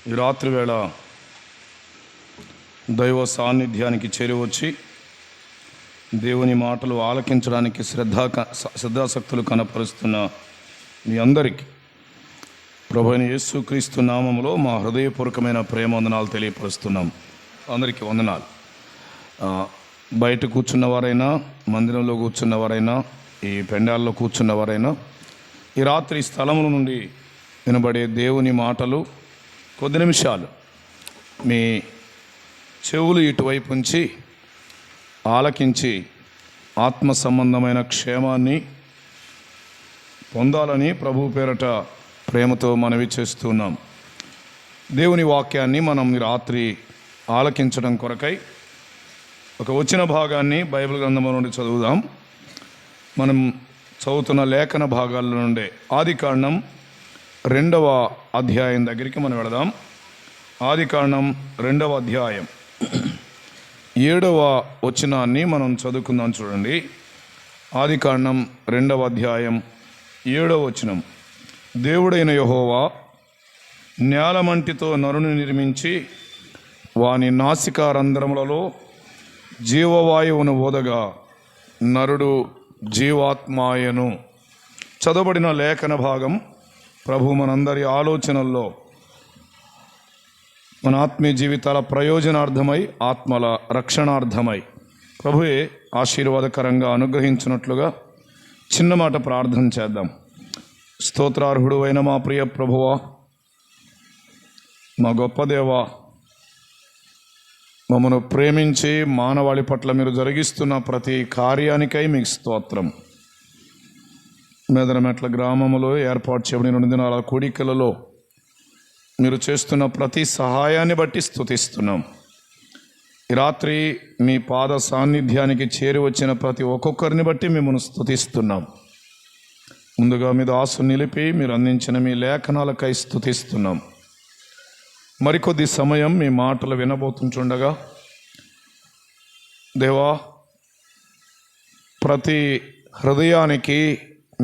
ఈ రాత్రి వేళ దైవ సాన్నిధ్యానికి చేరువచ్చి దేవుని మాటలు ఆలకించడానికి శ్రద్ధాసక్తులు కనపరుస్తున్న మీ అందరికీ ప్రభువైన యేసుక్రీస్తు నామములో మా హృదయపూర్వకమైన ప్రేమవందనాలు తెలియపరుస్తున్నాం. అందరికీ వందనాలు. బయట కూర్చున్నవారైనా, మందిరంలో కూర్చున్నవారైనా, ఈ పెండాల్లో కూర్చున్నవారైనా, ఈ రాత్రి స్థలముల నుండి వినబడే దేవుని మాటలు కొద్ది నిమిషాలు మీ చెవులు ఇటువైపు ఉంచి ఆలకించి ఆత్మ సంబంధమైన క్షేమాన్ని పొందాలని ప్రభు పేరట ప్రేమతో మనవి చేస్తున్నాం. దేవుని వాక్యాన్ని మనం ఈ రాత్రి ఆలకించడం కొరకై ఒక వచ్చిన భాగాన్ని బైబిల్ గ్రంథంలో నుండి చదువుదాం. మనం చదువుతున్న లేఖన భాగాల నుండే ఆదికాండం 2వ అధ్యాయం దగ్గరికి మనం వెళదాం. ఆదికాండం 2వ అధ్యాయం 7వ వచనాన్ని మనం చదువుకుందాం. చూడండి, ఆదికాండం 2వ అధ్యాయం 7వ వచనం. దేవుడైన యెహోవా నేలమంటితో నరుని నిర్మించి వాని నాసికారంధ్రములలో జీవవాయువును ఓదగా నరుడు జీవాత్మాయను. చదవబడిన లేఖన భాగం ప్రభు మనందరి ఆలోచనల్లో మన ఆత్మీయ జీవితాల ప్రయోజనార్థమై, ఆత్మల రక్షణార్థమై ప్రభువే ఆశీర్వాదకరంగా అనుగ్రహించినట్లుగా చిన్న మాట ప్రార్థన చేద్దాం. స్తోత్రార్హుడు అయిన మా ప్రియ ప్రభువా, మా గొప్ప దేవా, మమ్మను ప్రేమించి మానవాళి పట్ల మీరు జరిగిస్తున్న ప్రతి కార్యానికై మీకు స్తోత్రం. మేదరమెట్ల గ్రామంలో ఏర్పాటు చేయబడిన 2 దినాల కూడికలలో మీరు చేస్తున్న ప్రతి సహాయాన్ని బట్టి స్తుతిస్తున్నాం. ఈ రాత్రి మీ పాద సాన్నిధ్యానికి చేరి వచ్చిన ప్రతి ఒక్కొక్కరిని బట్టి మిమ్మల్ని స్తుతిస్తున్నాం. ముందుగా మీ దాసు నిలిపి మీరు అందించిన మీ లేఖనాలకై స్తుతిస్తున్నాం. మరికొద్ది సమయం మీ మాటలు వినబోతుండగా దేవా, ప్రతి హృదయానికి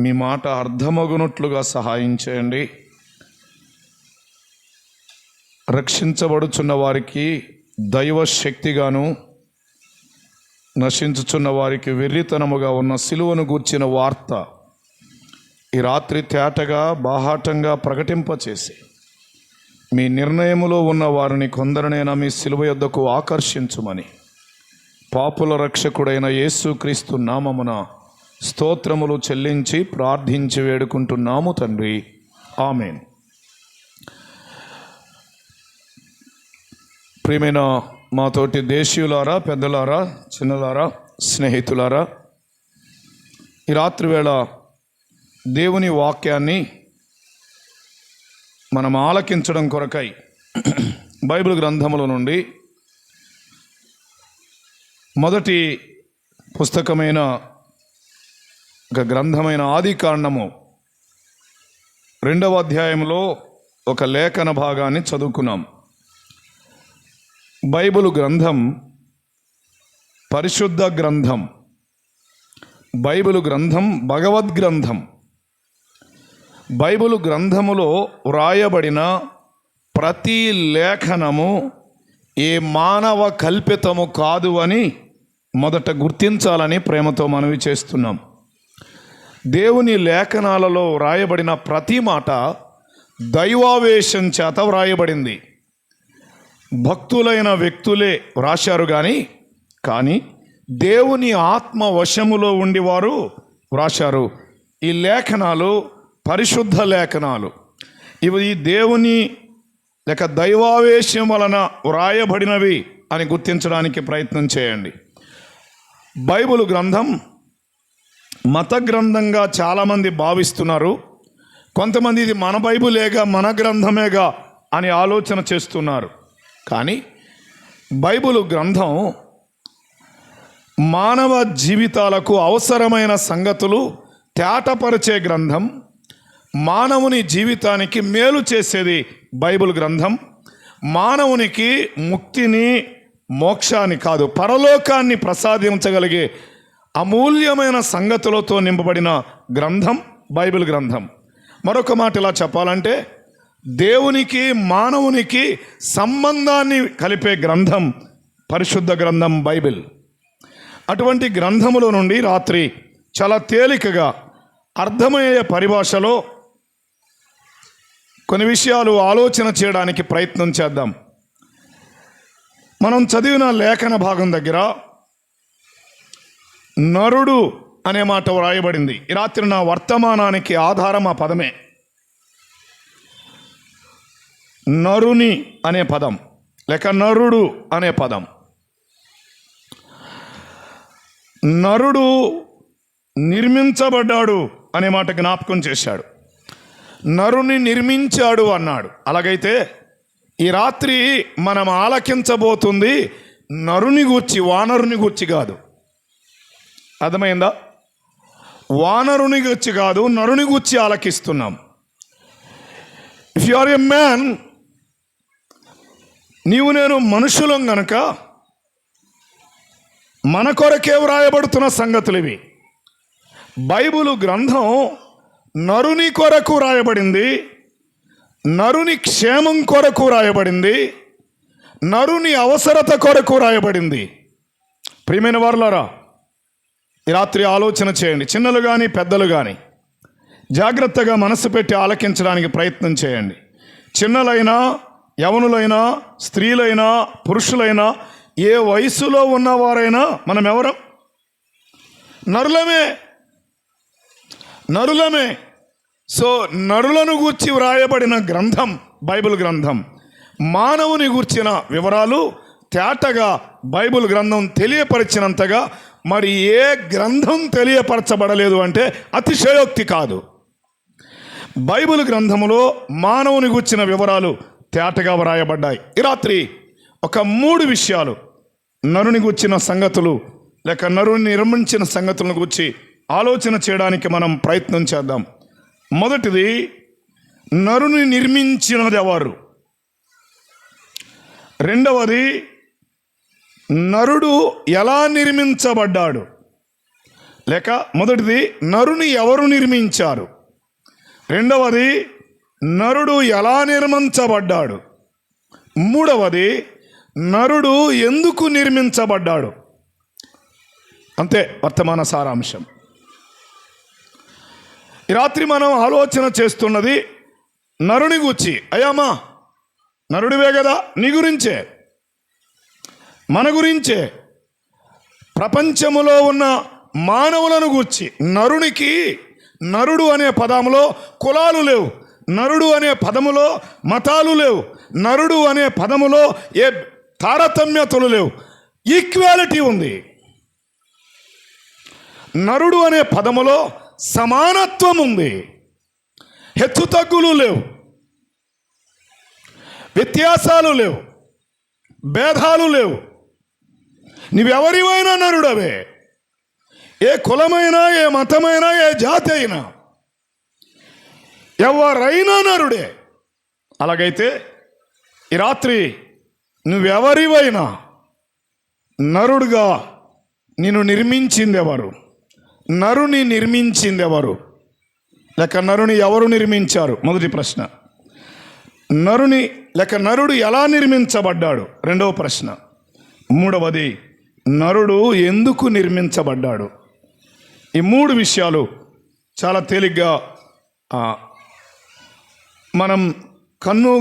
మీ మాట అర్థమగునట్లుగా సహాయం చేయండి. రక్షించబడుచున్న వారికి దైవ శక్తిగాను, నశించుచున్న వారికి వెర్రితనముగా ఉన్న సిలువను గూర్చిన వార్త ఈ రాత్రి తేటగా బాహాటంగా ప్రకటింపచేసి మీ నిర్ణయములో ఉన్న వారిని కొందరినైనా మీ సిలువ యొద్దకు ఆకర్షించుమని పాపుల రక్షకుడైన యేసుక్రీస్తు నామమున స్తోత్రములు చెల్లించి ప్రార్థించి వేడుకుంటున్నాము తండ్రి, ఆమేన్. ప్రియమైన మాతోటి దేశీయులారా, పెద్దలారా, చిన్నలారా, స్నేహితులారా, ఈ రాత్రి వేళ దేవుని వాక్యాన్ని మనం ఆలకించడం కొరకై బైబిల్ గ్రంథముల నుండి మొదటి పుస్తకమైన ఒక గ్రంథమైన ఆదికాండము 2వ అధ్యాయంలో ఒక లేఖన భాగాన్ని చదువుకున్నాం. బైబిల్ గ్రంథం పరిశుద్ధ గ్రంథం, బైబిల్ గ్రంథం భగవద్గ్రంథం. బైబిల్ గ్రంథములో వ్రాయబడిన ప్రతి లేఖనము ఏ మానవ కల్పితము కాదు అని మొదట గుర్తించాలని ప్రేమతో మనవి చేస్తున్నాం. దేవుని లేఖనాలలో వ్రాయబడిన ప్రతి మాట దైవావేశం చేత వ్రాయబడింది. భక్తులైన వ్యక్తులే వ్రాశారు కానీ దేవుని ఆత్మ వశములో ఉండి వారు వ్రాశారు. ఈ లేఖనాలు పరిశుద్ధ లేఖనాలు. ఇవి దేవుని లేక దైవావేశం వలన వ్రాయబడినవి అని గుర్తించడానికి ప్రయత్నం చేయండి. బైబిల్ గ్రంథం మత గ్రంథంగా చాలామంది భావిస్తున్నారు. కొంతమంది ఇది మన బైబిలేగా, మన గ్రంథమేగా అని ఆలోచన చేస్తున్నారు. కానీ బైబిల్ గ్రంథం మానవ జీవితాలకు అవసరమైన సంగతులు తేటపరిచే గ్రంథం. మానవుని జీవితానికి మేలు చేసేది బైబిల్ గ్రంథం. మానవునికి ముక్తిని, మోక్షాన్ని కాదు, పరలోకాన్ని ప్రసాదించగలిగే అమూల్యమైన సంగతులతో నింపబడిన గ్రంథం బైబిల్ గ్రంథం. మరొక మాట ఇలా చెప్పాలంటే దేవునికి మానవునికి సంబంధాన్ని కలిపే గ్రంథం పరిశుద్ధ గ్రంథం బైబిల్. అటువంటి గ్రంథముల నుండి రాత్రి చాలా తేలికగా అర్థమయ్యే పరిభాషలో కొన్ని విషయాలు ఆలోచన చేయడానికి ప్రయత్నం చేద్దాం. మనం చదివిన లేఖన భాగం దగ్గర నరుడు అనే మాట వ్రాయబడింది. ఈ రాత్రి నా వర్తమానానికి ఆధారం ఆ పదమే, నరుని అనే పదం లేక నరుడు అనే పదం. నరుడు నిర్మించబడ్డాడు అనే మాట జ్ఞాపకం చేశాడు. నరుని నిర్మించాడు అన్నాడు. అలాగైతే ఈ రాత్రి మనం ఆలకించబోతుంది నరుని గూర్చి, వానరుని గూర్చి కాదు. అర్థమైందా? వానరుని గూర్చి కాదు, నరుని గూర్చి ఆలకిస్తున్నాం. If you are a man, నీవు నేను మనుషులం గనక మన కొరకే వ్రాయబడుతున్న సంగతులు ఇవి. బైబిలు గ్రంథం నరుని కొరకు రాయబడింది, నరుని క్షేమం కొరకు రాయబడింది, నరుని అవసరత కొరకు రాయబడింది. ప్రియమైన వారులారా, ఈ రాత్రి ఆలోచన చేయండి. చిన్నలు కానీ పెద్దలు కానీ జాగ్రత్తగా మనసు పెట్టి ఆలకించడానికి ప్రయత్నం చేయండి. చిన్నలైనా, యవనులైనా, స్త్రీలైనా, పురుషులైనా, ఏ వయసులో ఉన్నవారైనా మనం ఎవరం? నరులమే. సో నరులను గూర్చి వ్రాయబడిన గ్రంథం బైబిల్ గ్రంథం. మానవుని గూర్చిన వివరాలు తేటగా బైబిల్ గ్రంథం తెలియపరిచినంతగా మరి ఏ గ్రంథం తెలియపరచబడలేదు అంటే అతిశయోక్తి కాదు. బైబిల్ గ్రంథములో మానవుని గూర్చిన వివరాలు తేటగా వ్రాయబడ్డాయి. ఈ రాత్రి ఒక 3 విషయాలు నరుని గూర్చిన సంగతులు లేక నరుని నిర్మించిన సంగతులను గూర్చి ఆలోచన చేయడానికి మనం ప్రయత్నం చేద్దాం. మొదటిది, నరుని నిర్మించినది ఎవరు? రెండవది, నరుడు ఎలా నిర్మించబడ్డాడు? లేక మొదటిది, నరుని ఎవరు నిర్మించారు? రెండవది, నరుడు ఎలా నిర్మించబడ్డాడు? మూడవది, నరుడు ఎందుకు నిర్మించబడ్డాడు? అంతే వర్తమాన సారాంశం. ఈ రాత్రి మనం ఆలోచన చేస్తున్నది నరుని గూర్చి. అయ్యామా, నరుడివే కదా, నీ గురించే, మన గురించే, ప్రపంచములో ఉన్న మానవులను గూర్చి. నరునికి, నరుడు అనే పదములో కులాలు లేవు, నరుడు అనే పదములో మతాలు లేవు, నరుడు అనే పదములో ఏ తారతమ్యతలు లేవు, ఈక్వాలిటీ ఉంది. నరుడు అనే పదములో సమానత్వం ఉంది, హెచ్చుతగ్గులు లేవు, వ్యత్యాసాలు లేవు, భేదాలు లేవు. నువ్వెవరివైనా నరుడవే. ఏ కులమైనా, ఏ మతమైనా, ఏ జాతి అయినా, ఎవరైనా నరుడే. అలాగైతే ఈ రాత్రి నువ్వెవరివైనా నరుడుగా నిన్ను నిర్మించింది ఎవరు? నరుని నిర్మించింది ఎవరు? లేక నరుని ఎవరు నిర్మించారు? మొదటి ప్రశ్న. నరుని లేక నరుడు ఎలా నిర్మించబడ్డాడు? రెండవ ప్రశ్న. మూడవది, నరుడు ఎందుకు నిర్మించబడ్డాడు? ఈ 3 విషయాలు చాలా తేలిగ్గా మనం కన్ను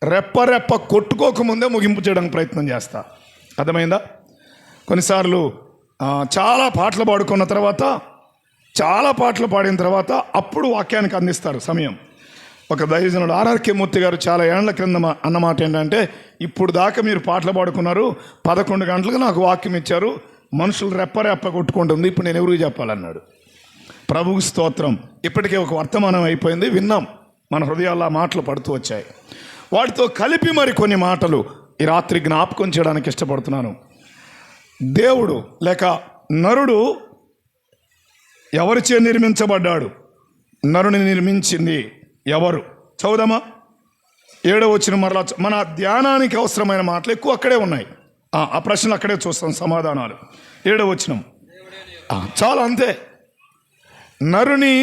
రెప్ప కొట్టుకోకముందే ముగింపు చేయడానికి ప్రయత్నం చేస్తా. అర్థమైందా? కొన్నిసార్లు చాలా పాటలు పాడుకున్న తర్వాత, చాలా పాటలు పాడిన తర్వాత అప్పుడు వాక్యానికి అందిస్తారు సమయం. ఒక దైవజనుడు ఆర్ఆర్కే మూర్తి గారు చాలా ఏళ్ల క్రింద అన్నమాట ఏంటంటే, ఇప్పుడు దాకా మీరు పాటలు పాడుకున్నారు, 11 గంటలకు నాకు వాక్యం ఇచ్చారు, మనుషులు రెప్ప కొట్టుకుంటుంది, ఇప్పుడు నేను ఎవరికి చెప్పాలన్నాడు. ప్రభువుకి స్తోత్రం. ఇప్పటికే ఒక వర్తమానం అయిపోయింది, విన్నాం, మన హృదయాల్లో మాటలు పడుతూ వచ్చాయి. వాటితో కలిపి మరి కొన్ని మాటలు ఈ రాత్రి జ్ఞాపకం చేయడానికి ఇష్టపడుతున్నాను. దేవుడు లేక నరుడు ఎవరిచే నిర్మించబడ్డాడు? నరుని నిర్మించింది ఎవరు? చదువుదామా? 7వ వచనం మరలా. మన ధ్యానానికి అవసరమైన మాటలు ఎక్కువ అక్కడే ఉన్నాయి. ఆ ప్రశ్నలు అక్కడే చూస్తాం సమాధానాలు. 7వ వచనం చాలా, అంతే. నరుని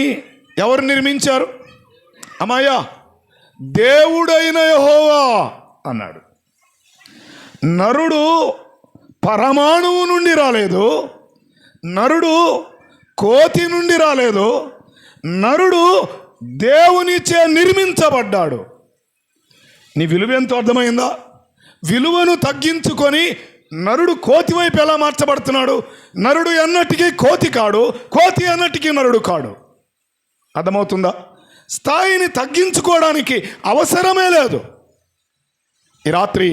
ఎవరు నిర్మించారు? అమ్మాయ్యా, దేవుడైన యెహోవా అన్నాడు. నరుడు పరమాణువు నుండి రాలేదు, నరుడు కోతి నుండి రాలేదు, నరుడు దేవునిచే నిర్మించబడ్డాడు. నీ విలువ ఎంతో అర్థమైందా? విలువను తగ్గించుకొని నరుడు కోతి వైపు ఎలా మార్చబడుతున్నాడు? నరుడు ఎన్నటికీ కోతి కాడు, కోతి ఎన్నటికీ నరుడు కాడు. అర్థమవుతుందా? స్థాయిని తగ్గించుకోవడానికి అవసరమే లేదు. ఈ రాత్రి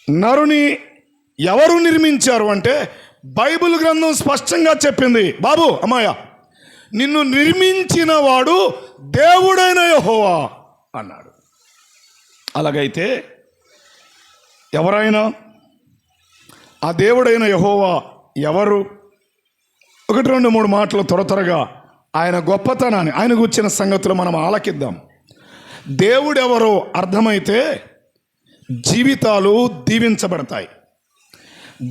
నరుని ఎవరు నిర్మించారు అంటే బైబిల్ గ్రంథం స్పష్టంగా చెప్పింది. బాబు, అమ్మాయ, నిన్ను నిర్మించిన వాడు దేవుడైన యెహోవా అన్నాడు. అలాగైతే ఎవరైనా ఆ దేవుడైన యెహోవా ఎవరు? 1, 2, 3 మాటలు త్వరగా ఆయన గొప్పతనాన్ని, ఆయన గురించిన సంగతులు మనం ఆలకిద్దాం. దేవుడెవరో అర్థమైతే జీవితాలు దీవించబడతాయి.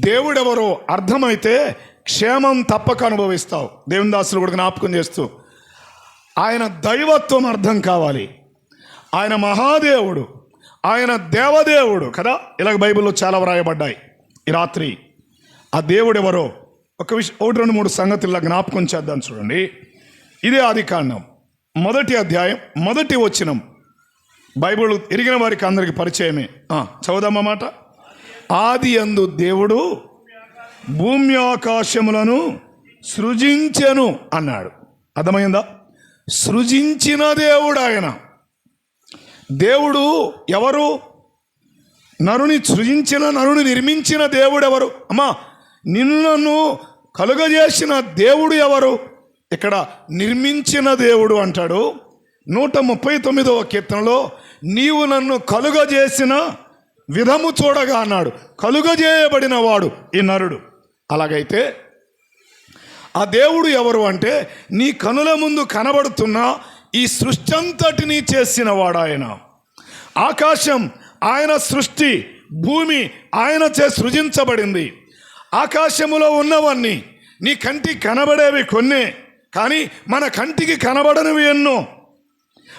దేవుడెవరో అర్థమైతే క్షేమం తప్పక అనుభవిస్తావు. దేవుని దాసులు కూడా జ్ఞాపకం చేస్తూ, ఆయన దైవత్వం అర్థం కావాలి. ఆయన మహాదేవుడు, ఆయన దేవదేవుడు కదా, ఇలాగ బైబిల్లో చాలా వ్రాయబడ్డాయి. ఈ రాత్రి ఆ దేవుడెవరో ఒక విషయం 1, 2, 3 సంగతుల్లో జ్ఞాపకం చేద్దాం. చూడండి, ఇదే ఆదికాండం 1వ అధ్యాయం 1వ వచనం. బైబిల్ ఎరిగిన వారికి అందరికి పరిచయమే. చదువుదామా మాట. ఆదియందు దేవుడు భూమి ఆకాశములను సృజించెను అన్నాడు. అర్థమైందా? సృజించిన దేవుడు ఆయన. దేవుడు ఎవరు? నరుని సృజించిన, నరుని నిర్మించిన దేవుడు ఎవరు? అమ్మా, నిన్ను నన్ను కలుగజేసిన దేవుడు ఎవరు? ఇక్కడ నిర్మించిన దేవుడు అంటాడు. 139వ కీర్తనలో నీవు నన్ను కలుగజేసిన విధము చూడగా అన్నాడు. కలుగజేయబడిన వాడు ఈ నరుడు. అలాగైతే ఆ దేవుడు ఎవరు అంటే నీ కనుల ముందు కనబడుతున్న ఈ సృష్టి అంతటినీ చేసిన వాడు ఆయన. ఆకాశం ఆయన సృష్టి, భూమి ఆయన చే సృజించబడింది. ఆకాశములో ఉన్నవన్నీ నీ కంటికి కనబడేవి కొన్నే, కానీ మన కంటికి కనబడనివి ఎన్నో.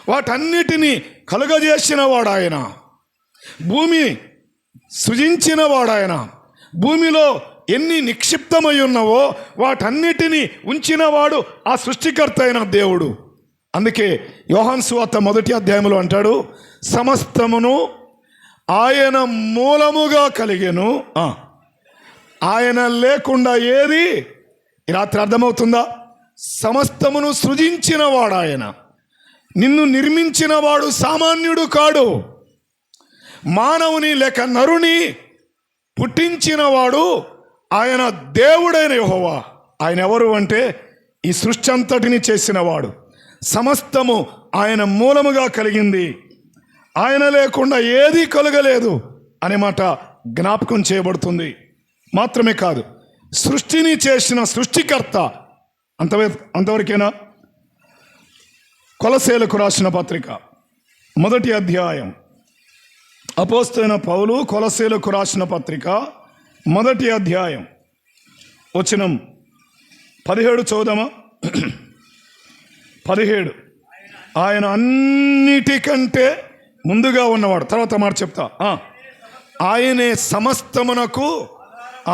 వాటన్నిటినీ కలుగజేసిన వాడు ఆయన. భూమి సృజించిన వాడు ఆయన. భూమిలో ఎన్ని నిక్షిప్తమై ఉన్నవో వాటన్నిటినీ ఉంచినవాడు ఆ సృష్టికర్త అయిన దేవుడు. అందుకే యోహాను సువార్త 1వ అధ్యాయంలో అంటాడు, సమస్తమును ఆయన మూలముగా కలిగెను, ఆయన లేకుండా ఏది. ఈ రాత్రి అర్థమవుతుందా? సమస్తమును సృజించిన వాడు ఆయన. నిన్ను నిర్మించిన వాడు సామాన్యుడు కాడు. మానవుని లేక నరుని పుట్టించిన వాడు ఆయన దేవుడైన యెహోవా. ఆయన ఎవరు అంటే ఈ సృష్టి అంతటిని చేసినవాడు. సమస్తము ఆయన మూలముగా కలిగింది, ఆయన లేకుండా ఏది కలగలేదు అనే మాట జ్ఞాపకం చేయబడుతుంది. మాత్రమే కాదు, సృష్టిని చేసిన సృష్టికర్త. అంతవరకేనా? కొలస్సీయులకు రాసిన పత్రిక 1వ అధ్యాయం. అపోస్తలుడైన పౌలు కొలస్సీయులకు రాసిన పత్రిక 1వ అధ్యాయం వచనం 17 చదువుదామా? 17. ఆయన అన్నిటికంటే ముందుగా ఉన్నవాడు. తర్వాత మాట చెప్తా. ఆయనే సమస్తమునకు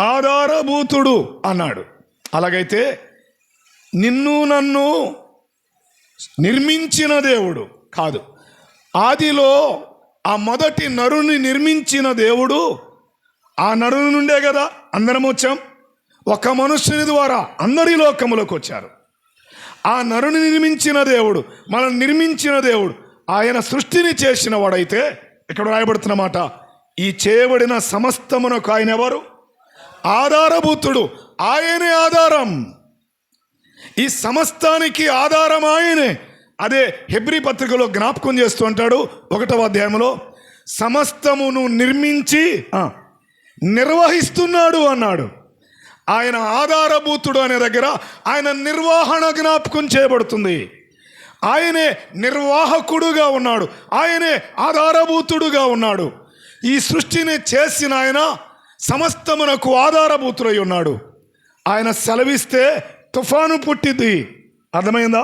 ఆధారభూతుడు అన్నాడు. అలాగైతే నిన్ను నన్ను నిర్మించిన దేవుడు కాదు, ఆదిలో ఆ మొదటి నరుని నిర్మించిన దేవుడు. ఆ నరుని నుండే కదా అందరం వచ్చాం. ఒక మనుష్యుని ద్వారా అందరి లోకములకు వచ్చారు. ఆ నరుని నిర్మించిన దేవుడు, మనం నిర్మించిన దేవుడు, ఆయన సృష్టిని చేసిన వాడైతే ఇక్కడ రాయబడుతున్న మాట, ఈ చేయబడిన సమస్తమునకు ఆయన ఎవరు? ఆధారభూతుడు. ఆయనే ఆధారం. ఈ సమస్తానికి ఆధారం ఆయనే. అదే హెబ్రీ పత్రికలో జ్ఞాపకం చేస్తూ అంటాడు 1వ అధ్యాయంలో, సమస్తమును నిర్మించి నిర్వహిస్తున్నాడు అన్నాడు. ఆయన ఆధారభూతుడు అనే దగ్గర ఆయన నిర్వహణ జ్ఞాపకం చేయబడుతుంది. ఆయనే నిర్వాహకుడుగా ఉన్నాడు, ఆయనే ఆధారభూతుడుగా ఉన్నాడు. ఈ సృష్టిని చేసిన ఆయన సమస్తమునకు ఆధారభూతుడై ఉన్నాడు. ఆయన సెలవిస్తే తుఫాను పుట్టింది. అర్థమైందా?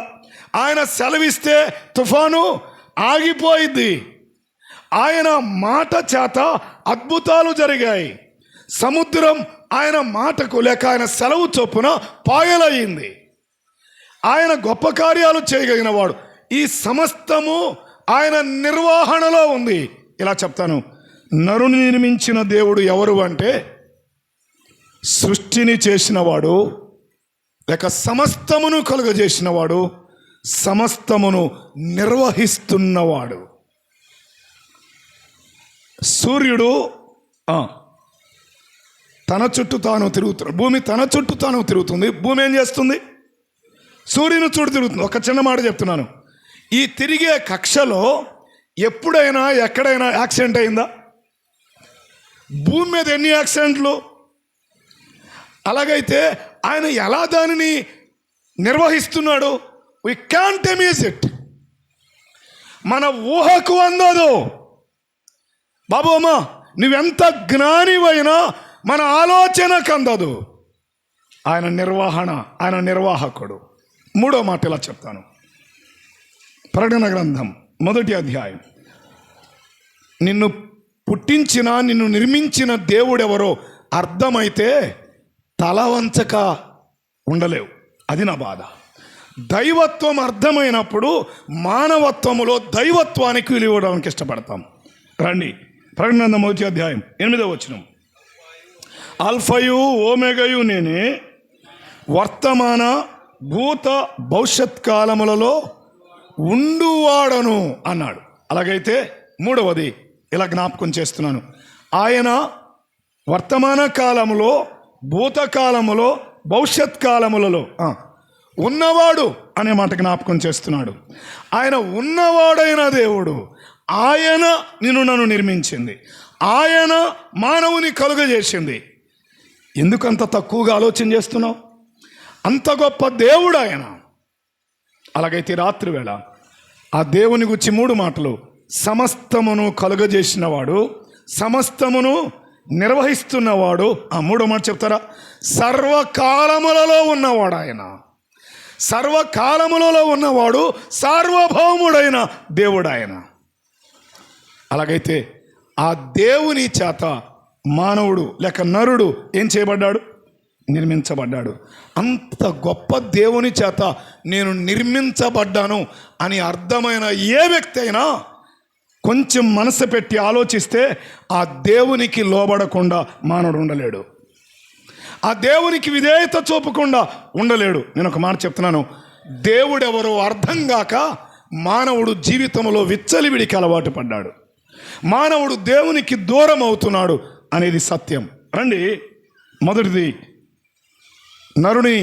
ఆయన సెలవిస్తే తుఫాను ఆగిపోయింది. ఆయన మాట చేత అద్భుతాలు జరిగాయి. సముద్రం ఆయన మాటకు లేక ఆయన సెలవు చొప్పున పాయలయ్యింది. ఆయన గొప్ప కార్యాలు చేయగలిగిన వాడు. ఈ సమస్తము ఆయన నిర్వహణలో ఉంది. ఇలా చెప్తాను, నరుని నిర్మించిన దేవుడు ఎవరు అంటే సృష్టిని చేసినవాడు, లేక సమస్తమును కలుగజేసినవాడు, సమస్తమును నిర్వహిస్తున్నవాడు. సూర్యుడు తన చుట్టూ తాను తిరుగుతున్నాడు. భూమి తన చుట్టూ తాను తిరుగుతుంది. భూమి ఏం చేస్తుంది? సూర్యుని చుట్టూ తిరుగుతుంది. ఒక చిన్న మాట చెప్తున్నాను, ఈ తిరిగే కక్షలో ఎప్పుడైనా ఎక్కడైనా యాక్సిడెంట్ అయిందా? భూమి మీద ఎన్ని యాక్సిడెంట్లు? అలాగైతే ఆయన ఎలా దానిని నిర్వహిస్తున్నాడు? We can't imagine it. మన ఊహకు అందదు. బాబు అమ్మ, నువ్వెంత జ్ఞానివైనా మన ఆలోచనకు అందదు. ఆయన నిర్వహణ, ఆయన నిర్వాహకుడు. మూడో మాట ఇలా చెప్తాను, ప్రకటన గ్రంథం 1వ అధ్యాయం. నిన్ను పుట్టించిన, నిన్ను నిర్మించిన దేవుడెవరో అర్థమైతే తల వంచక ఉండలేవు. అది నా బాధ. దైవత్వం అర్థమైనప్పుడు మానవత్వములో దైవత్వానికి విలువ ఇవ్వడానికి ఇష్టపడతాం. రండి, ప్రకటన గ్రంథం 1వ అధ్యాయం 8వ వచనం. ఆల్ఫయు ఓమెగయు నేనే, వర్తమాన భూత భవిష్యత్ కాలములలో ఉండువాడను అన్నాడు. అలాగైతే మూడవది ఇలా జ్ఞాపకం చేస్తున్నాను, ఆయన వర్తమాన కాలములో, భూతకాలములో, భవిష్యత్ కాలములలో ఉన్నవాడు అనే మాట జ్ఞాపకం చేస్తున్నాడు. ఆయన ఉన్నవాడైన దేవుడు. ఆయన నిన్ను నన్ను నిర్మించింది. ఆయన మానవుని కలుగజేసింది. ఎందుకంత తక్కువగా ఆలోచన చేస్తున్నావు? అంత గొప్ప దేవుడు ఆయన. అలాగైతే రాత్రి వేళ ఆ దేవుని గురించి 3 మాటలు. సమస్తమును కలుగజేసినవాడు, సమస్తమును నిర్వహిస్తున్నవాడు. ఆ 3వ మాట చెప్తారా? సర్వకాలములలో ఉన్నవాడు ఆయన. సర్వకాలములలో ఉన్నవాడు, సార్వభౌముడైన దేవుడు ఆయన. అలాగైతే ఆ దేవుని చేత మానవుడు లేక నరుడు ఏం చేయబడ్డాడు? నిర్మించబడ్డాడు. అంత గొప్ప దేవుని చేత నేను నిర్మించబడ్డాను అని అర్థమైన ఏ వ్యక్తి అయినా కొంచెం మనసు పెట్టి ఆలోచిస్తే ఆ దేవునికి లోబడకుండా మానవుడు ఉండలేడు. ఆ దేవునికి విధేయత చూపకుండా ఉండలేడు. నేను ఒక మాట చెప్తున్నాను, దేవుడెవరో అర్థం కాక మానవుడు జీవితంలో విచ్చలివిడికి అలవాటు పడ్డాడు. మానవుడు దేవునికి దూరం అవుతున్నాడు అనేది సత్యం. రండి, మొదటిది, నరుని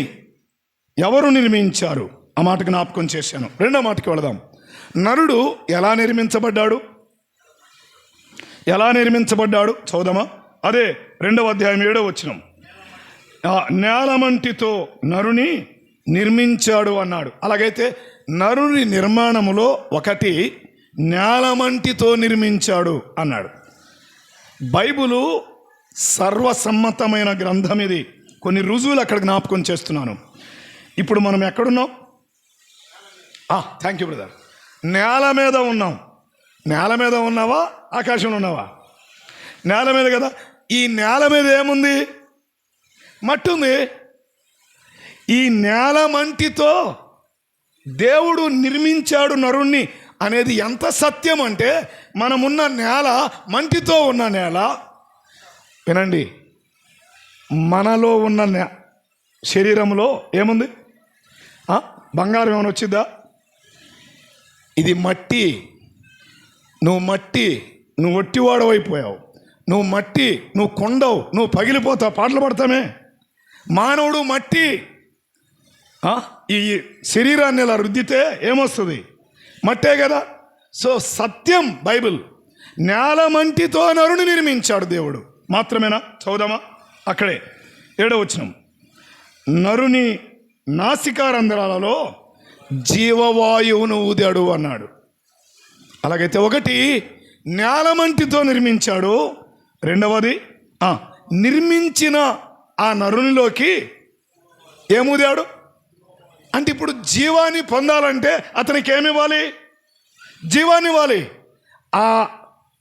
ఎవరు నిర్మించారు? ఆ మాట జ్ఞాపకం చేశాను. రెండో మాటకి వెళదాం. నరుడు ఎలా నిర్మించబడ్డాడు? ఎలా నిర్మించబడ్డాడు చదువుదామా? అదే 2వ అధ్యాయం 7వ వచనం. నేలమంటితో నరుని నిర్మించాడు అన్నాడు. అలాగైతే నరుని నిర్మాణములో ఒకటి నేలమంటితో నిర్మించాడు అన్నాడు. బైబిలు సర్వసమ్మతమైన గ్రంథం ఇది. కొన్ని రుజువులు అక్కడ జ్ఞాపకం చేస్తున్నాను. ఇప్పుడు మనం ఎక్కడున్నాం? Thank you brother. నేల మీద ఉన్నాం. నేల మీద ఉన్నావా? ఆకాశంలో ఉన్నావా? నేల మీద కదా. ఈ నేల మీద ఏముంది? మట్టి ఉంది. ఈ నేల మంటితో దేవుడు నిర్మించాడు నరుణ్ణి అనేది ఎంత సత్యం అంటే, మనమున్న నేల మంటితో ఉన్న నేల. వినండి, మనలో ఉన్న శరీరంలో ఏముంది? బంగారం ఏమైనా వచ్చిద్దా? ఇది మట్టి. నువ్వు ఒట్టివాడవైపోయావు. నువ్వు మట్టి, నువ్వు కొండవు, నువ్వు పగిలిపోతావు. పాటలు పడతామే. మానవుడు మట్టి. ఈ శరీరాన్ని ఇలా రుద్దితే ఏమొస్తుంది? మట్టే కదా. సో సత్యం బైబిల్. నేల మంటితో నరుని నిర్మించాడు దేవుడు. మాత్రమేనా? చదువుదామా? అక్కడే 7వ వచనం. నరుని నాసికారంధ్రాలలో జీవవాయువును ఊదాడు అన్నాడు. అలాగైతే ఒకటి నేలమంటితో నిర్మించాడు. రెండవది నిర్మించిన ఆ నరునిలోకి ఏముదాడు అంటే, ఇప్పుడు జీవాన్ని పొందాలంటే అతనికి ఏమివ్వాలి? జీవాన్ని ఇవ్వాలి. ఆ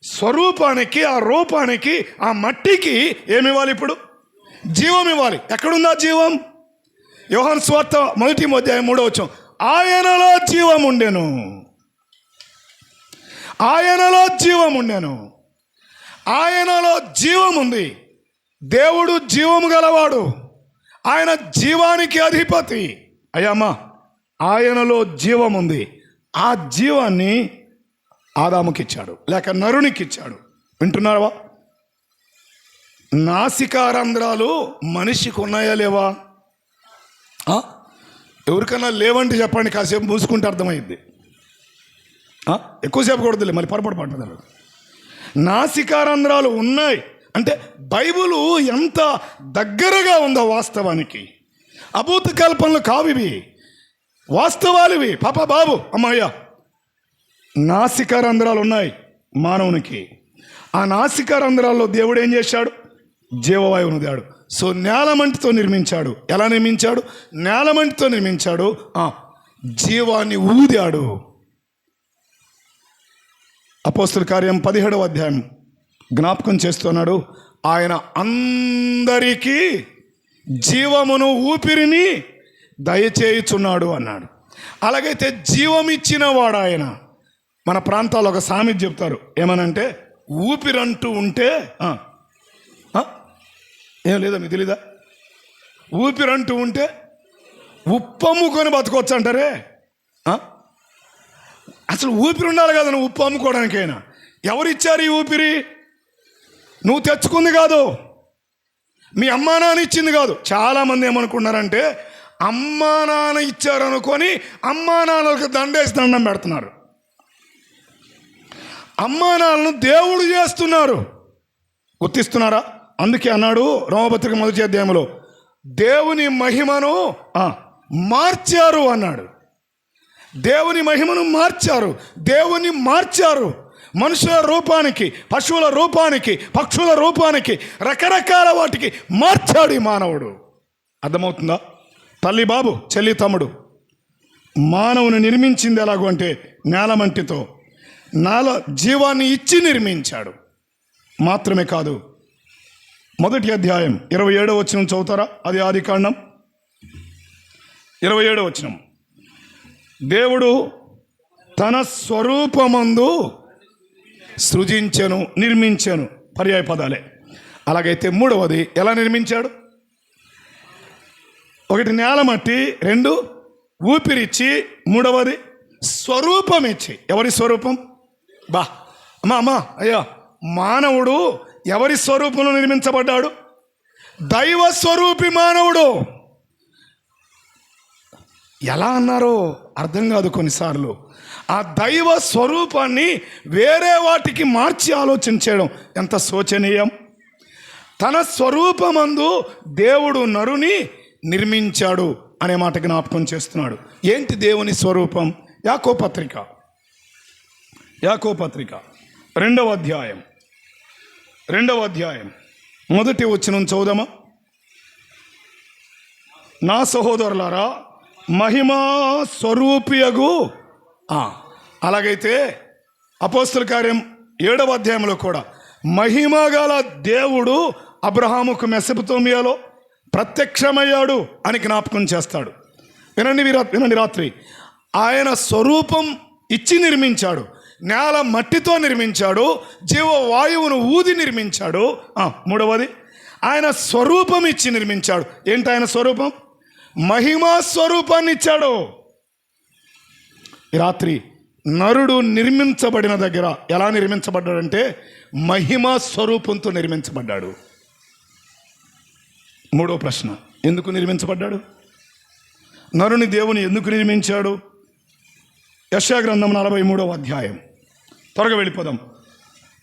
స్వరూపానికి, ఆ రూపానికి, ఆ మట్టికి ఏమి ఇవ్వాలి? ఇప్పుడు జీవం ఇవ్వాలి. ఎక్కడుందా జీవం? యోహాను సువార్త 1:3 ఆయనలో జీవం ఉండెను, ఆయనలో జీవం ఉండెను. ఆయనలో జీవం ఉంది. దేవుడు జీవము గలవాడు, ఆయన జీవానికి అధిపతి. అయ్యమ్మా, ఆయనలో జీవం ఉంది. ఆ జీవాన్ని ఆదాముకి ఇచ్చాడు, లేక నరునికి ఇచ్చాడు. వింటున్నావా? నాసికారంధ్రాలు మనిషికి ఉన్నాయా లేవా? ఎవరికన్నా లేవంటే చెప్పండి, కాసేపు మూసుకుంటే అర్థమైంది. ఎక్కువసేపు కూడదులే, మళ్ళీ పొరపాటు పడుతుంది. నాసికారంధ్రాలు ఉన్నాయి అంటే బైబిలు ఎంత దగ్గరగా ఉందో వాస్తవానికి. అభూత కల్పనలు కావివి, వాస్తవాలివి. పాప బాబు అమ్మాయ్యా, నాసికారంధ్రాలు ఉన్నాయి మానవునికి. ఆ నాసికారంధ్రాల్లో దేవుడు ఏం చేశాడు? జీవవాయువును దాడు. సో నేలమంటితో నిర్మించాడు. ఎలా నిర్మించాడు? నేలమంటితో నిర్మించాడు. జీవాన్ని ఊదాడు. అపోస్తుల కార్యం 17వ అధ్యాయం జ్ఞాపకం చేస్తున్నాడు. ఆయన అందరికీ జీవమును, ఊపిరిని దయచేయుచున్నాడు అన్నాడు. అలాగైతే జీవం ఇచ్చిన వాడు ఆయన. మన ప్రాంతాల్లో ఒక సామెత చెప్తారు, ఏమనంటే ఊపిరంటూ ఉంటే ఏం లేదా మీకు తెలీదా? ఊపిరంటూ ఉంటే ఉప్పమ్ముకొని బతకొచ్చు అంటారే. అసలు ఊపిరి ఉండాలి కదా నువ్వు ఉప్పు అమ్ముకోవడానికైనా. ఎవరిచ్చారు ఈ ఊపిరి? నువ్వు తెచ్చుకుంది కాదు, మీ అమ్మా నాన్న ఇచ్చింది కాదు. చాలామంది ఏమనుకున్నారంటే అమ్మా నాన్న ఇచ్చారనుకొని అమ్మా నాన్నలకు దండేసి దండం పెడుతున్నారు. అమ్మా నాన్నను దేవుడు చేస్తున్నారు. గుర్తిస్తున్నారా? అందుకే అన్నాడు రోమపత్రిక 1వ అధ్యాయంలో, దేవుని మహిమను మార్చారు అన్నాడు. దేవుని మహిమను మార్చారు, దేవుని మార్చారు. మనుషుల రూపానికి, పశువుల రూపానికి, పక్షుల రూపానికి, రకరకాల వాటికి మార్చాడు ఈ మానవుడు. అర్థమవుతుందా? తల్లి, బాబు, చెల్లి, తమ్ముడు, మానవుని నిర్మించింది ఎలాగో అంటే నేలమంటితో. జీవాన్ని ఇచ్చి నిర్మించాడు. మాత్రమే కాదు, 1వ అధ్యాయం 27వ వచనం చదువుతారా? అది ఆదికాండం 27వ వచనం. దేవుడు తన స్వరూపమందు సృజించెను, నిర్మించెను. పర్యాయ పదాలే. అలాగైతే 3వది ఎలా నిర్మించాడు? 1 నేలమట్టి, 2 ఊపిరిచ్చి, 3వది స్వరూపం ఇచ్చి. ఎవరి స్వరూపం? అమ్మా అయ్యా, మానవుడు ఎవరి స్వరూపంలో నిర్మించబడ్డాడు? దైవ స్వరూపి మానవుడు. ఎలా అన్నారో అర్థం కాదు కొన్నిసార్లు. ఆ దైవ స్వరూపాన్ని వేరే వాటికి మార్చి ఆలోచన చేయడం ఎంత శోచనీయం. తన స్వరూపమందు దేవుడు నరుని నిర్మించాడు అనే మాట జ్ఞాపకం చేస్తున్నాడు. ఏంటి దేవుని స్వరూపం? యాకోబు పత్రిక 2వ అధ్యాయం 1వ వచనం చదువుదామా? నా సహోదరులారా, మహిమా స్వరూపియగు. అలాగైతే అపోస్తుల కార్యం 7వ అధ్యాయంలో కూడా మహిమ గల దేవుడు అబ్రహాముకు మెసొపొతామియాలో ప్రత్యక్షమయ్యాడు అని జ్ఞాపకం చేస్తాడు. వినండి రాత్రి. ఆయన స్వరూపం ఇచ్చి నిర్మించాడు, నేల మట్టితో నిర్మించాడు, జీవవాయువును ఊది నిర్మించాడు. 3వది ఆయన స్వరూపం ఇచ్చి నిర్మించాడు. ఏంటి ఆయన స్వరూపం? మహిమా స్వరూపాన్ని ఇచ్చాడు. ఈ రాత్రి నరుడు నిర్మించబడిన దగ్గర ఎలా నిర్మించబడ్డాడంటే మహిమా స్వరూపంతో నిర్మించబడ్డాడు. 3వ ప్రశ్న, ఎందుకు నిర్మించబడ్డాడు? నరుని దేవుని ఎందుకు నిర్మించాడు? యెషయా గ్రంథం 43వ అధ్యాయం. త్వరగా వెళ్ళిపోదాం.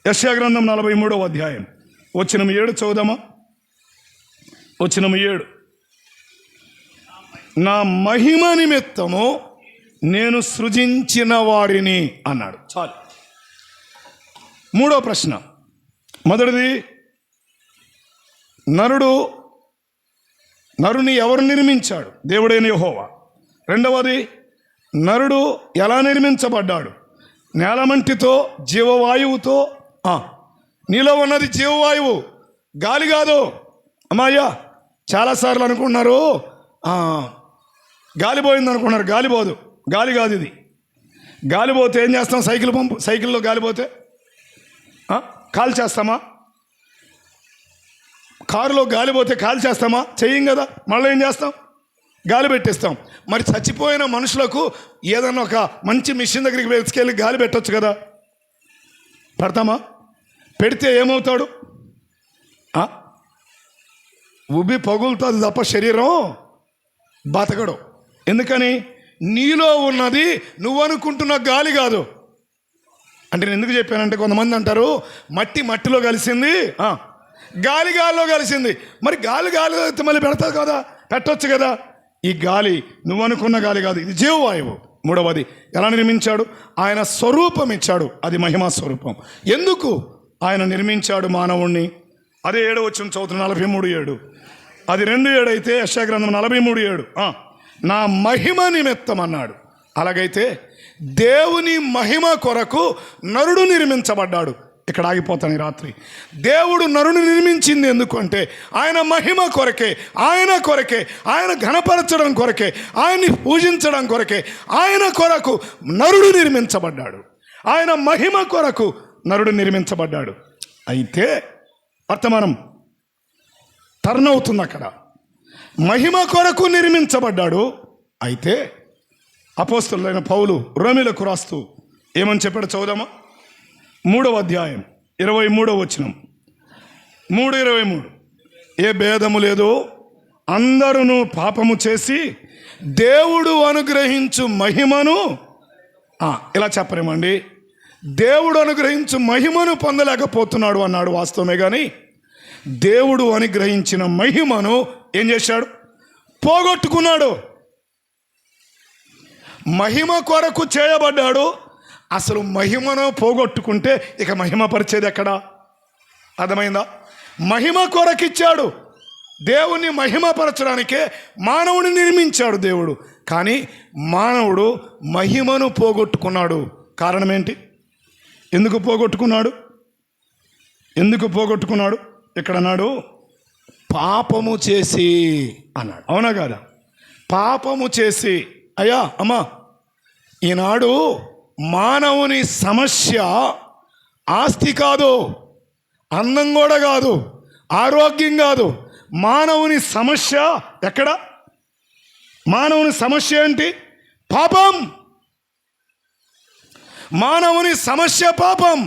యెషయా గ్రంథం 43వ అధ్యాయం వచనం 7 చదువుదామా? వచనం 7, నా మహిమ నిమిత్తము నేను సృజించిన వారిని అన్నాడు. చాలు. 3వ ప్రశ్న, మొదటిది నరుని ఎవరు నిర్మించాడు? దేవుడైన యెహోవా. 2వది నరుడు ఎలా నిర్మించబడ్డాడు? నేలమంటితో జీవవాయువుతో నీలో ఉన్నది జీవవాయువు, గాలి కాదు. అమ్మాయ్యా చాలాసార్లు అనుకుంటున్నారు గాలి పోయింది అనుకున్నారు. గాలి పోదు, గాలి కాదు ఇది. గాలి పోతే ఏం చేస్తాం? సైకిల్లో గాలి పోతే కాల్ చేస్తామా? కారులో గాలి పోతే కాల్ చేస్తామా? చెయ్యం కదా. మళ్ళీ ఏం చేస్తాం? గాలి పెట్టేస్తాం. మరి చచ్చిపోయిన మనుషులకు ఏదన్నా ఒక మంచి మిషన్ దగ్గరికి వెతుకెళ్ళి గాలి పెట్టవచ్చు కదా. పెడతామా? పెడితే ఏమవుతాడు? ఉబ్బి పగులుతుంది తప్ప శరీరం బతకడు. ఎందుకని? నీలో ఉన్నది నువ్వు అనుకుంటున్న గాలి కాదు. అంటే నేను ఎందుకు చెప్పానంటే, కొంతమంది అంటారు మట్టి మట్టిలో కలిసింది, గాలి గాలిలో కలిసింది. మరి గాలి గాలిలో మళ్ళీ పెడతావు కదా, పెట్టవచ్చు కదా. ఈ గాలి నువ్వు అనుకున్న గాలి కాదు, ఇది జీవవాయువు. మూడవది, ఎలా నిర్మించాడు? ఆయన స్వరూపం ఇచ్చాడు, అది మహిమా స్వరూపం. ఎందుకు ఆయన నిర్మించాడు మానవుణ్ణి? అదే 7వ వచనం చదువుతున్న 43:7. అది 2:7 అయితే యెషయా గ్రంథం 43:7 నా మహిమ నిమిత్తం అన్నాడు. అలాగైతే దేవుని మహిమ కొరకు నరుడు నిర్మించబడ్డాడు. ఇక్కడ ఆగిపోతాను ఈ రాత్రి. దేవుడు నరుని నిర్మించింది ఎందుకంటే ఆయన మహిమ కొరకే, ఆయన కొరకే, ఆయన ఘనపరచడం కొరకే, ఆయన్ని పూజించడం కొరకే, ఆయన కొరకు నరుడు నిర్మించబడ్డాడు. ఆయన మహిమ కొరకు నరుడు నిర్మించబడ్డాడు. అయితే వర్తమానం టర్న్ అవుతుంది అక్కడ. మహిమ కొరకు నిర్మించబడ్డాడు. అయితే అపోస్తలుడైన పౌలు రోమీలకు రాస్తూ ఏమని చెప్పాడు చదువుదామా? 3వ అధ్యాయం 23వ వచనం. 3:23 ఏ భేదము లేదు, అందరూ పాపము చేసి దేవుడు అనుగ్రహించు మహిమను ఇలా చెప్పరేమండి, దేవుడు అనుగ్రహించు మహిమను పొందలేకపోతున్నాడు అన్నాడు. వాస్తవమే. కానీ దేవుడు అనుగ్రహించిన మహిమను ఏం చేశాడు? పోగొట్టుకున్నాడు. మహిమ కొరకు చేయబడ్డాడు. అసలు మహిమను పోగొట్టుకుంటే ఇక మహిమ పరిచేది ఎక్కడా? అర్థమైందా? మహిమ కొరకిచ్చాడు. దేవుణ్ణి మహిమపరచడానికే మానవుడిని నిర్మించాడు దేవుడు. కానీ మానవుడు మహిమను పోగొట్టుకున్నాడు. కారణం ఏంటి? ఎందుకు పోగొట్టుకున్నాడు? ఎందుకు పోగొట్టుకున్నాడు? ఇక్కడ అన్నాడు పాపము చేసి అన్నాడు. అవునా కాదా? పాపము చేసి. అయ్యా అమ్మా, ఈనాడు మానవుని సమస్య ఆస్తి కాదు, అందం కూడా కాదు, ఆరోగ్యం కాదు. మానవుని సమస్య ఎక్కడ? మానవుని సమస్య ఏంటి? పాపం. మానవుని సమస్య పాపం.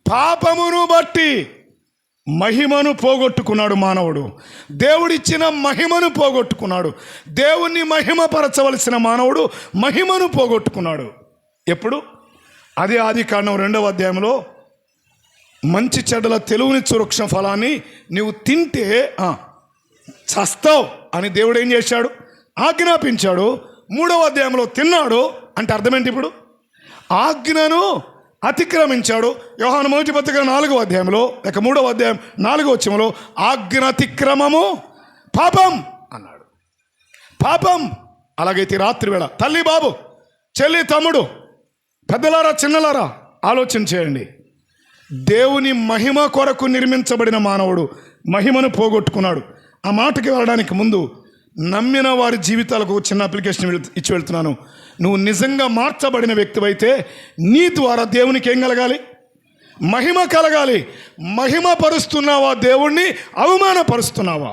పాపమును బట్టి మహిమను పోగొట్టుకున్నాడు మానవుడు. దేవుడిచ్చిన మహిమను పోగొట్టుకున్నాడు. దేవుణ్ణి మహిమపరచవలసిన మానవుడు మహిమను పోగొట్టుకున్నాడు. ఎప్పుడు? అదే ఆదికాండం 2వ అధ్యాయంలో మంచి చెడ్డల తెలివినిచ్చు వృక్ష ఫలాన్ని నీవు తింటే చస్తావు అని దేవుడు ఏం చేశాడు? ఆజ్ఞాపించాడు. 3వ అధ్యాయంలో తిన్నాడు. అంటే అర్థమేంటి? ఇప్పుడు ఆజ్ఞను అతిక్రమించాడు. యోహాను మొదటి పత్రిక 4వ అధ్యాయంలో 3వ అధ్యాయం 4వ వచనంలో ఆజ్ఞ అతిక్రమము పాపం అన్నాడు. పాపం. అలాగైతే రాత్రి వేళ తల్లి, బాబు, చెల్లి, తమ్ముడు, పెద్దలారా, చిన్నలారా ఆలోచన చేయండి. దేవుని మహిమ కొరకు నిర్మించబడిన మానవుడు మహిమను పోగొట్టుకున్నాడు. ఆ మాటకి వెళ్ళడానికి ముందు నమ్మిన వారి జీవితాలకు చిన్న అప్లికేషన్ ఇచ్చి వెళ్తున్నాను. నువ్వు నిజంగా మార్చబడిన వ్యక్తివైతే నీ ద్వారా దేవునికి ఏం కలగాలి? మహిమ కలగాలి. మహిమ పరుస్తున్నావా? దేవుణ్ణి అవమానపరుస్తున్నావా?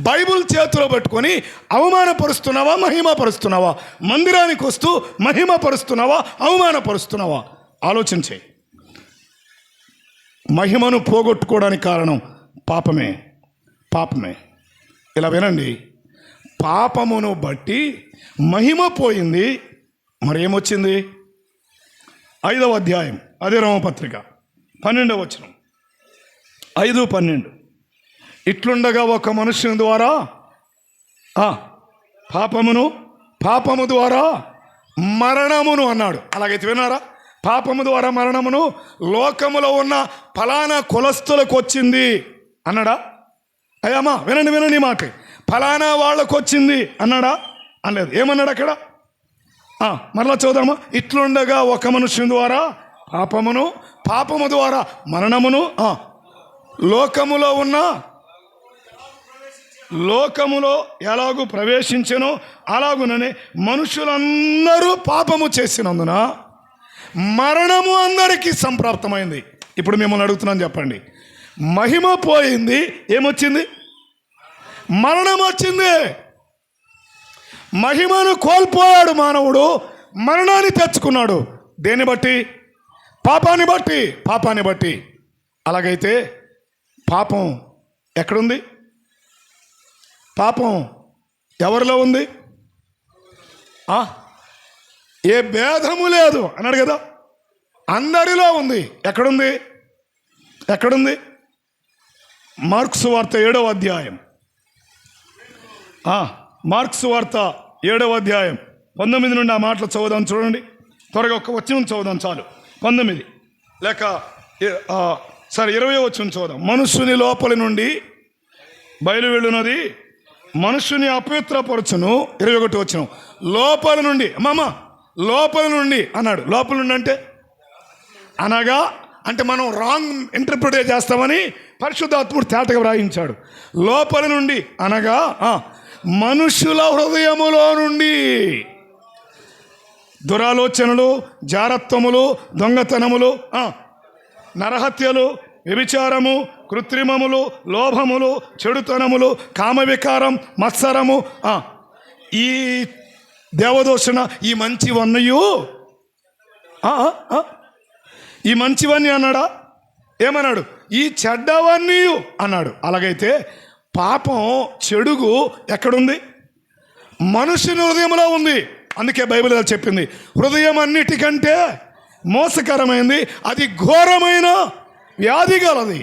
బైబుల్ చేతిలో పెట్టుకొని అవమానపరుస్తున్నావా? మహిమపరుస్తున్నావా? మందిరానికి వస్తూ మహిమపరుస్తున్నావా? అవమానపరుస్తున్నావా? ఆలోచన చేయి. మహిమను పోగొట్టుకోవడానికి కారణం పాపమే. పాపమే. ఇలా వినండి, పాపమును బట్టి మహిమ పోయింది. మరేమొచ్చింది? 5వ అధ్యాయం అదే రోమపత్రిక 12వ వచనం. 5:12 ఇట్లుండగా ఒక మనుష్యుని ద్వారా పాపము ద్వారా మరణమును అన్నాడు. అలాగైతే విన్నారా? పాపము ద్వారా మరణమును లోకములో ఉన్న ఫలానా కులస్తులకు వచ్చింది అన్నాడా? అయ్యమ్మా వినండి మాట. ఫలానా వాళ్ళకు వచ్చింది అన్నాడా? అనలేదు. ఏమన్నాడు అక్కడ? మరలా చూద్దామా. ఇట్లుండగా ఒక మనుషుని ద్వారా పాపమును, పాపము ద్వారా మరణమును, లోకములో ఎలాగూ ప్రవేశించెనో అలాగుననే మనుషులందరూ పాపము చేసినందున మరణము అందరికీ సంప్రాప్తమైంది. ఇప్పుడు మిమ్మల్ని అడుగుతున్నాను, చెప్పండి. మహిమ పోయింది, ఏమొచ్చింది? మరణం వచ్చింది. మహిమను కోల్పోయాడు మానవుడు, మరణాన్ని తెచ్చుకున్నాడు. దేన్ని బట్టి? పాపాన్ని బట్టి. అలాగైతే పాపం ఎక్కడుంది? పాపం ఎవరిలో ఉంది? ఏ భేదము లేదు అన్నాడు కదా, అందరిలో ఉంది. ఎక్కడుంది? మార్క్స్ వార్త 7వ అధ్యాయం. మార్క్స్ వార్త 7వ అధ్యాయం 19 నుండి ఆ మాటలు చదువుదాం. చూడండి, త్వరగా ఒక్క వచనం చదువుదాం చాలు. 19 లేక 20 వచనం చదువుదాం. మనుష్యుని లోపలి నుండి బయలు వెళ్ళున్నది మనుష్యుని అపవిత్రపరచును. 21 వచనం. లోపలి నుండి లోపలి నుండి అన్నాడు. లోపల నుండి అనగా మనం రాంగ్ ఇంటర్ప్రిటేట్ చేస్తామని పరిశుద్ధాత్ముడు తేటగా వ్రాయించాడు. లోపలి నుండి అనగా మనుషుల హృదయములో నుండి దురాలోచనలు, జారత్వములు, దొంగతనములు, నరహత్యలు, వ్యభిచారము, కృత్రిమములు, లోభములు, చెడుతనములు, కామవికారం, మత్సరము, ఈ దేవదూషణ, ఈ మంచివన్నయు, ఈ మంచివన్నీ అన్నాడా? ఏమన్నాడు? ఈ చెడ్డవన్నీ అన్నాడు. అలాగైతే పాపం, చెడుగు ఎక్కడుంది? మనుషుని హృదయంలో ఉంది. అందుకే బైబిల్ చెప్పింది, హృదయం అన్నిటికంటే మోసకరమైంది, అది ఘోరమైన వ్యాధి గలది.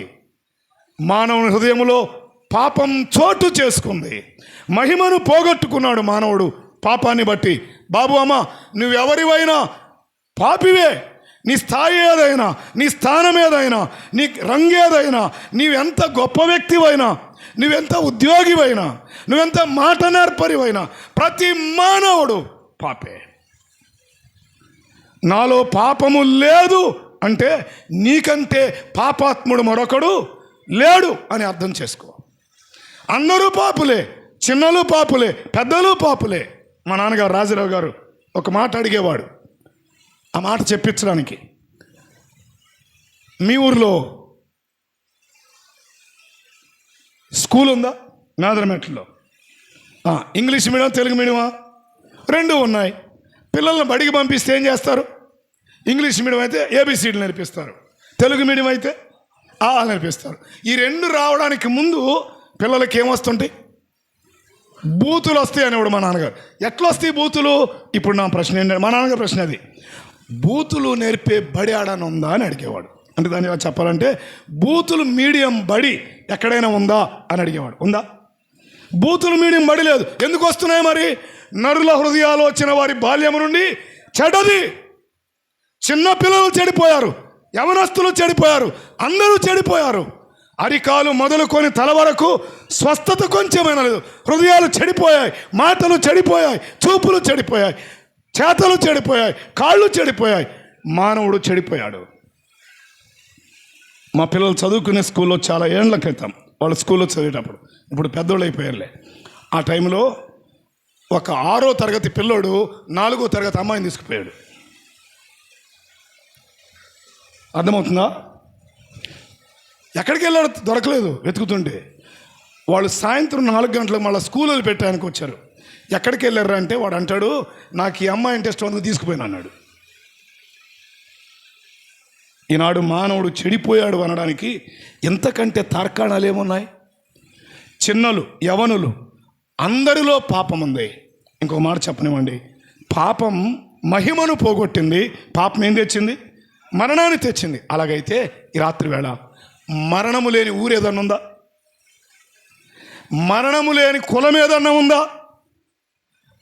మానవుని హృదయంలో పాపం చోటు చేసుకుంది. మహిమను పోగొట్టుకున్నాడు మానవుడు పాపాన్ని బట్టి. బాబు, అమ్మ, నువ్వెవరివైనా పాపివే. నీ స్థాయి ఏదైనా, నీ స్థానం ఏదైనా, నీ రంగు ఏదైనా, నీవెంత గొప్ప వ్యక్తివైనా, నువ్వెంత ఉద్యోగివైనా, నువ్వెంత మాట నేర్పరివైనా, ప్రతి మానవుడు పాపే. నాలో పాపము లేదు అంటే నీకంటే పాపాత్ముడు మరొకడు లేడు అని అర్థం చేసుకో. అందరూ పాపులే, చిన్నలు పాపులే, పెద్దలు పాపులే. మా నాన్నగారు రాజారావు గారు ఒక మాట అడిగేవాడు, ఆ మాట చెప్పించడానికి. మీ ఊర్లో స్కూల్ ఉందా? మేదరమెట్లో ఇంగ్లీష్ మీడియం, తెలుగు మీడియమా? 2 ఉన్నాయి. పిల్లల్ని బడికి పంపిస్తే ఏం చేస్తారు? ఇంగ్లీష్ మీడియం అయితే ఏబిసిడీలు నేర్పిస్తారు, తెలుగు మీడియం అయితే నేర్పిస్తారు. ఈ 2 రావడానికి ముందు పిల్లలకి ఏమొస్తుంటాయి? బూతులు వస్తాయి అనేవాడు మా నాన్నగారు. ఎట్లా వస్తాయి బూతులు? ఇప్పుడు నా ప్రశ్న ఏంటంటే, మా నాన్నగారు ప్రశ్న అది, బూతులు నేర్పే బడి ఆడని ఉందా అని అడిగేవాడు. అంటే దాన్ని చెప్పాలంటే, బూతులు మీడియం బడి ఎక్కడైనా ఉందా అని అడిగేవాడు. ఉందా? బూతులు మీడియం బడి లేదు. ఎందుకు వస్తున్నాయి మరి? నరుల హృదయాలు వచ్చిన వారి బాల్యము నుండి చెడ్డది. చిన్న పిల్లలు చెడిపోయారు, యవనస్తులు చెడిపోయారు, అందరూ చెడిపోయారు. అరికాలు మొదలుకొని తల వరకు స్వస్థత కొంచెమైనా లేదు. హృదయాలు చెడిపోయాయి, మాటలు చెడిపోయాయి, చూపులు చెడిపోయాయి, చేతలు చెడిపోయాయి, కాళ్ళు చెడిపోయాయి, మానవుడు చెడిపోయాడు. మా పిల్లలు చదువుకునే స్కూల్లో చాలా ఏళ్ల క్రితం, వాళ్ళు స్కూల్లో చదివేటప్పుడు, ఇప్పుడు పెద్దోళ్ళు అయిపోయారులే, ఆ టైంలో ఒక 6వ తరగతి పిల్లోడు 4వ తరగతి అమ్మాయిని తీసుకుపోయాడు. అర్థమవుతుందా? ఎక్కడికి వెళ్ళాడు? దొరకలేదు వెతుకుతుంటే. వాళ్ళు సాయంత్రం 4 గంటలకు మళ్ళీ స్కూల్ పెట్టడానికి వచ్చారు. ఎక్కడికి వెళ్ళారు అంటే వాడు అంటాడు, నాకు ఈ అమ్మాయి ఇంట్రెస్ట్ ఉంది, తీసుకుపోయాను అన్నాడు. ఈనాడు మానవుడు చెడిపోయాడు అనడానికి ఎంతకంటే తార్కాణాలు ఏమున్నాయి? చిన్నలు, యవనులు, అందరిలో పాపం ఉంది. ఇంకొక మాట చెప్పనివ్వండి, పాపం మహిమను పోగొట్టింది. పాపం ఏం తెచ్చింది? మరణాన్ని తెచ్చింది. అలాగైతే ఈ రాత్రి వేళ మరణము లేని ఊరు ఏదన్నా ఉందా? మరణము లేని కులం ఏదన్నా ఉందా?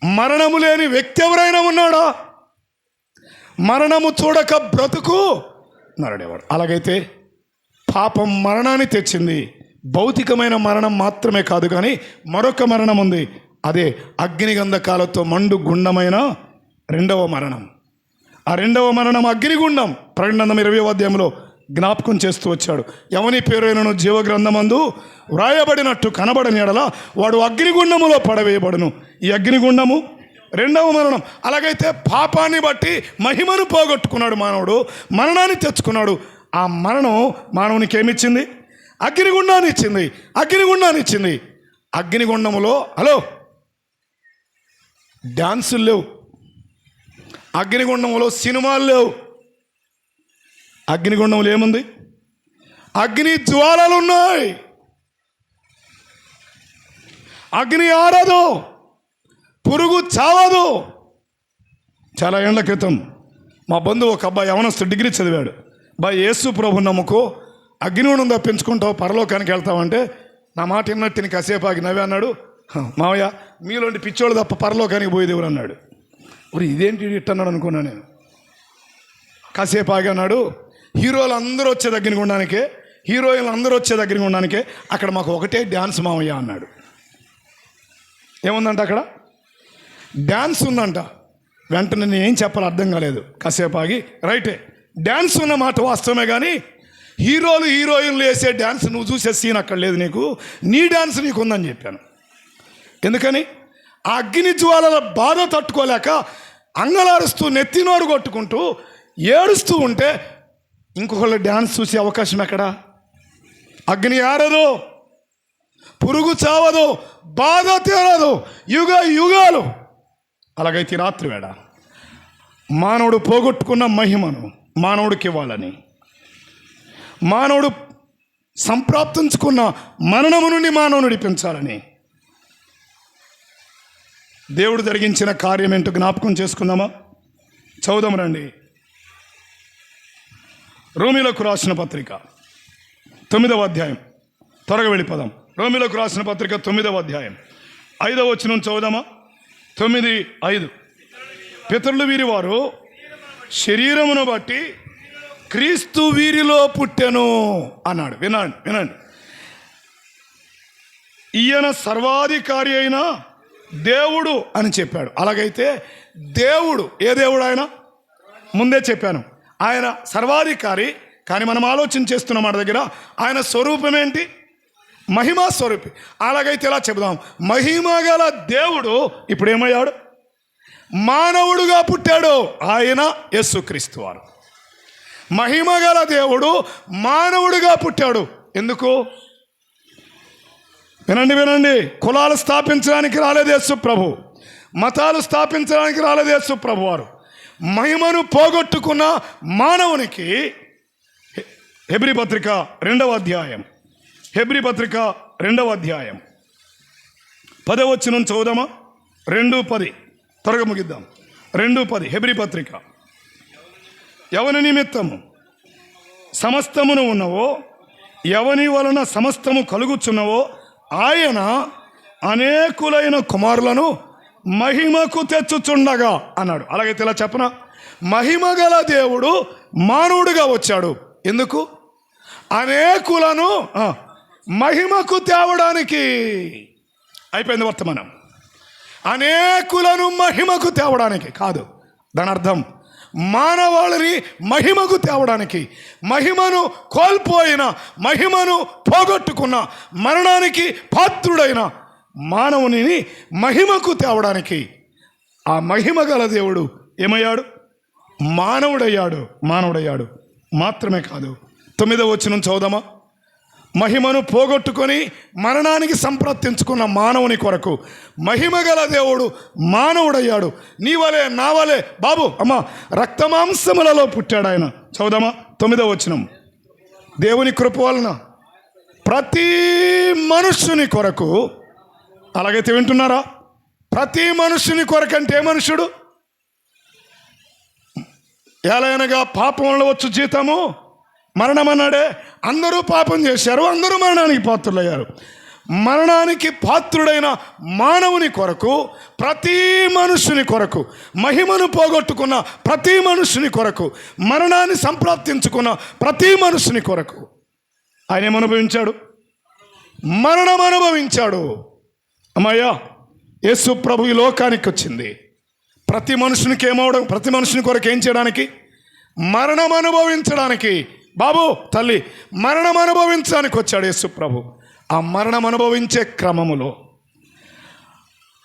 మరణము లేని వ్యక్తి ఎవరైనా ఉన్నాడా? మరణము చూడక బ్రతుకు నరడేవాడు. అలాగైతే పాపం మరణాన్ని తెచ్చింది. భౌతికమైన మరణం మాత్రమే కాదు, కానీ మరొక మరణం ఉంది. అదే అగ్నిగంధకాలతో మండు గుండమైన రెండవ మరణం. ఆ రెండవ మరణం అగ్నిగుండం. ప్రకటన 20వ అధ్యాయంలో జ్ఞాపకం చేస్తూ వచ్చాడు. ఎవని పేరైనను జీవగ్రంథమందు వ్రాయబడినట్టు కనబడని ఎడల వాడు అగ్నిగుండములో పడవేయబడును. ఈ అగ్నిగుండము రెండవ మరణం. అలాగైతే పాపాన్ని బట్టి మహిమను పోగొట్టుకున్నాడు మానవుడు, మరణాన్ని తెచ్చుకున్నాడు. ఆ మరణం మానవునికి ఏమిచ్చింది? అగ్నిగుండాన్ని ఇచ్చింది. అగ్నిగుండాన్ని ఇచ్చింది. అగ్నిగుండములో డాన్సులు లేవు, అగ్నిగుండంలో సినిమాలు లేవు. అగ్నిగుండంలో ఏముంది? అగ్ని జ్వాలలు ఉన్నాయి. అగ్ని ఆరదు, పురుగు చావదు. చాలా ఏళ్ల క్రితం మా బంధువు ఒక అబ్బాయి యవనస్తు డిగ్రీ చదివాడు. యేసు ప్రభు నమ్ముకో, అగ్నిగుండం తప్పించుకుంటావు, పరలోకానికి వెళ్తావంటే నా మాట విన్నట్టు కాసేపు ఆగి నవ్వి అన్నాడు, మావయ్య మీలోంటి పిచ్చోళ్ళు తప్ప పరలోకానికి పోయేది ఎవరు అన్నాడు. ఇదేంటి ఇట్టన్నాడు అనుకున్నా నేను. కాసేపు ఆగి అన్నాడు, హీరోలు అందరూ వచ్చేది అగ్నిగుండానికే, హీరోయిన్లు అందరూ వచ్చేది అగ్నిగుండానికే, అక్కడ మాకు ఒకటే డ్యాన్స్ మావయ్య అన్నాడు. ఏముందంట అక్కడ? డ్యాన్స్ ఉందంట. వెంటనే నేను ఏం చెప్పాలో అర్థం కాలేదు. కాసేపు ఆగి రైటే, డ్యాన్స్ ఉన్న మాట వాస్తవమే, కానీ హీరోలు హీరోయిన్లు వేసే డ్యాన్స్ నువ్వు చూసే సీన్ అక్కడ లేదు, నీకు నీ డ్యాన్స్ నీకు ఉందని చెప్పాను. ఎందుకని? ఆ అగ్ని జ్వాలల బాధ తట్టుకోలేక అంగలారుస్తూ నెత్తినోరు కొట్టుకుంటూ ఏడుస్తూ ఉంటే ఇంకొకళ్ళు డ్యాన్స్ చూసే అవకాశం ఎక్కడా? అగ్ని ఆరదు, పురుగు చావదు, బాధ తీరదు, యుగాలు. అలాగైతే రాత్రి వేళ మానవుడు పోగొట్టుకున్న మహిమను మానవుడికి ఇవ్వాలని, మానవుడు సంప్రాప్తించుకున్న మరణము నుండి మానవుని విడిపించాలని దేవుడు జరిగించిన కార్యం ఏంటో జ్ఞాపకం చేసుకుందామా? చదువుదాం రండి. రోమీలకు రాసిన పత్రిక 9వ అధ్యాయం. త్వరగా వెళ్ళిపోదాం. రోమీలకు రాసిన పత్రిక 9వ అధ్యాయం 5వ వచనం చదువుదామా? 9:5. పితరులు వీరి వారు శరీరమును బట్టి క్రీస్తు వీరిలో పుట్టెను అన్నాడు. వినండి. ఈయన సర్వాధికారి అయిన దేవుడు అని చెప్పాడు. అలాగైతే దేవుడు ఏ దేవుడు? ఆయన ముందే చెప్పాను, ఆయన సర్వాధికారి. కానీ మనం ఆలోచన చేస్తున్నాం మన దగ్గర ఆయన స్వరూపం ఏంటి? మహిమా స్వరూపి. అలాగైతే ఇలా చెబుదాం, మహిమ గల దేవుడు ఇప్పుడు ఏమయ్యాడు? మానవుడుగా పుట్టాడు. ఆయన యేసుక్రీస్తు వారు. మహిమ గల దేవుడు మానవుడిగా పుట్టాడు. ఎందుకు? వినండి. కులాలు స్థాపించడానికి రాలేదు యేసు ప్రభు, మతాలు స్థాపించడానికి రాలేదు యేసు ప్రభు వారు. మహిమను పోగొట్టుకున్న మానవునికి హెబ్రీ పత్రిక 2వ అధ్యాయం 10వ వచనం చదువుదామా? 2:10. త్వరగా ముగిద్దాం. 2:10 హెబ్రీ పత్రిక. ఎవని నిమిత్తము సమస్తమును ఉన్నవో, ఎవని వలన సమస్తము కలుగుచున్నవో ఆయన అనేకులైన కుమారులను మహిమకు తెచ్చుచుండగా అన్నాడు. అలాగైతే ఇలా చెప్పనా, మహిమ గల దేవుడు మానవుడిగా వచ్చాడు. ఎందుకు? అనేకులను మహిమకు తేవడానికి. అయిపోయింది వర్తమానం. అనేకులను మహిమకు తేవడానికి కాదు, దాని అర్థం మానవాళిని మహిమకు తేవడానికి. మహిమను కోల్పోయిన, మహిమను పోగొట్టుకున్న, మరణానికి పాత్రుడైన మానవుని మహిమకు తేవడానికి ఆ మహిమ గల దేవుడు ఏమయ్యాడు? మానవుడయ్యాడు. మాత్రమే కాదు, 9వ వచనం చదువుదామా? మహిమను పోగొట్టుకొని మరణానికి సంప్రదించుకున్న మానవుని కొరకు మహిమ గల దేవుడు మానవుడయ్యాడు. నీ వలే నా వలే బాబు అమ్మ రక్తమాంసములలో పుట్టాడు ఆయన. చదువుదామా? 9వ వచనం. దేవుని కృప వలన ప్రతి మనుష్యుని కొరకు. అలాగైతే వింటున్నారా? ప్రతి మనుష్యుని కొరకు అంటే ఏ మనుషుడు? ఎలాగనగా పాపం వల్ల వచ్చు జీతము మరణం అన్నాడే. అందరూ పాపం చేశారు, అందరూ మరణానికి పాత్రులయ్యారు. మరణానికి పాత్రుడైన మానవుని కొరకు, ప్రతి మనుష్యుని కొరకు, మహిమను పోగొట్టుకున్న ప్రతి మనుష్యుని కొరకు, మరణాన్ని సంప్రాప్తించుకున్న ప్రతి మనుష్యుని కొరకు ఆయన ఏమనుభవించాడు? మరణం అనుభవించాడు. అమ్మయ్యా, యేసు ప్రభు ఈ లోకానికి వచ్చింది. ప్రతి మనుషుని కొరకు ఏం చేయడానికి? మరణం అనుభవించడానికి. బాబు తల్లి, మరణం అనుభవించడానికి వచ్చాడు యేసు ప్రభు. ఆ మరణం అనుభవించే క్రమములో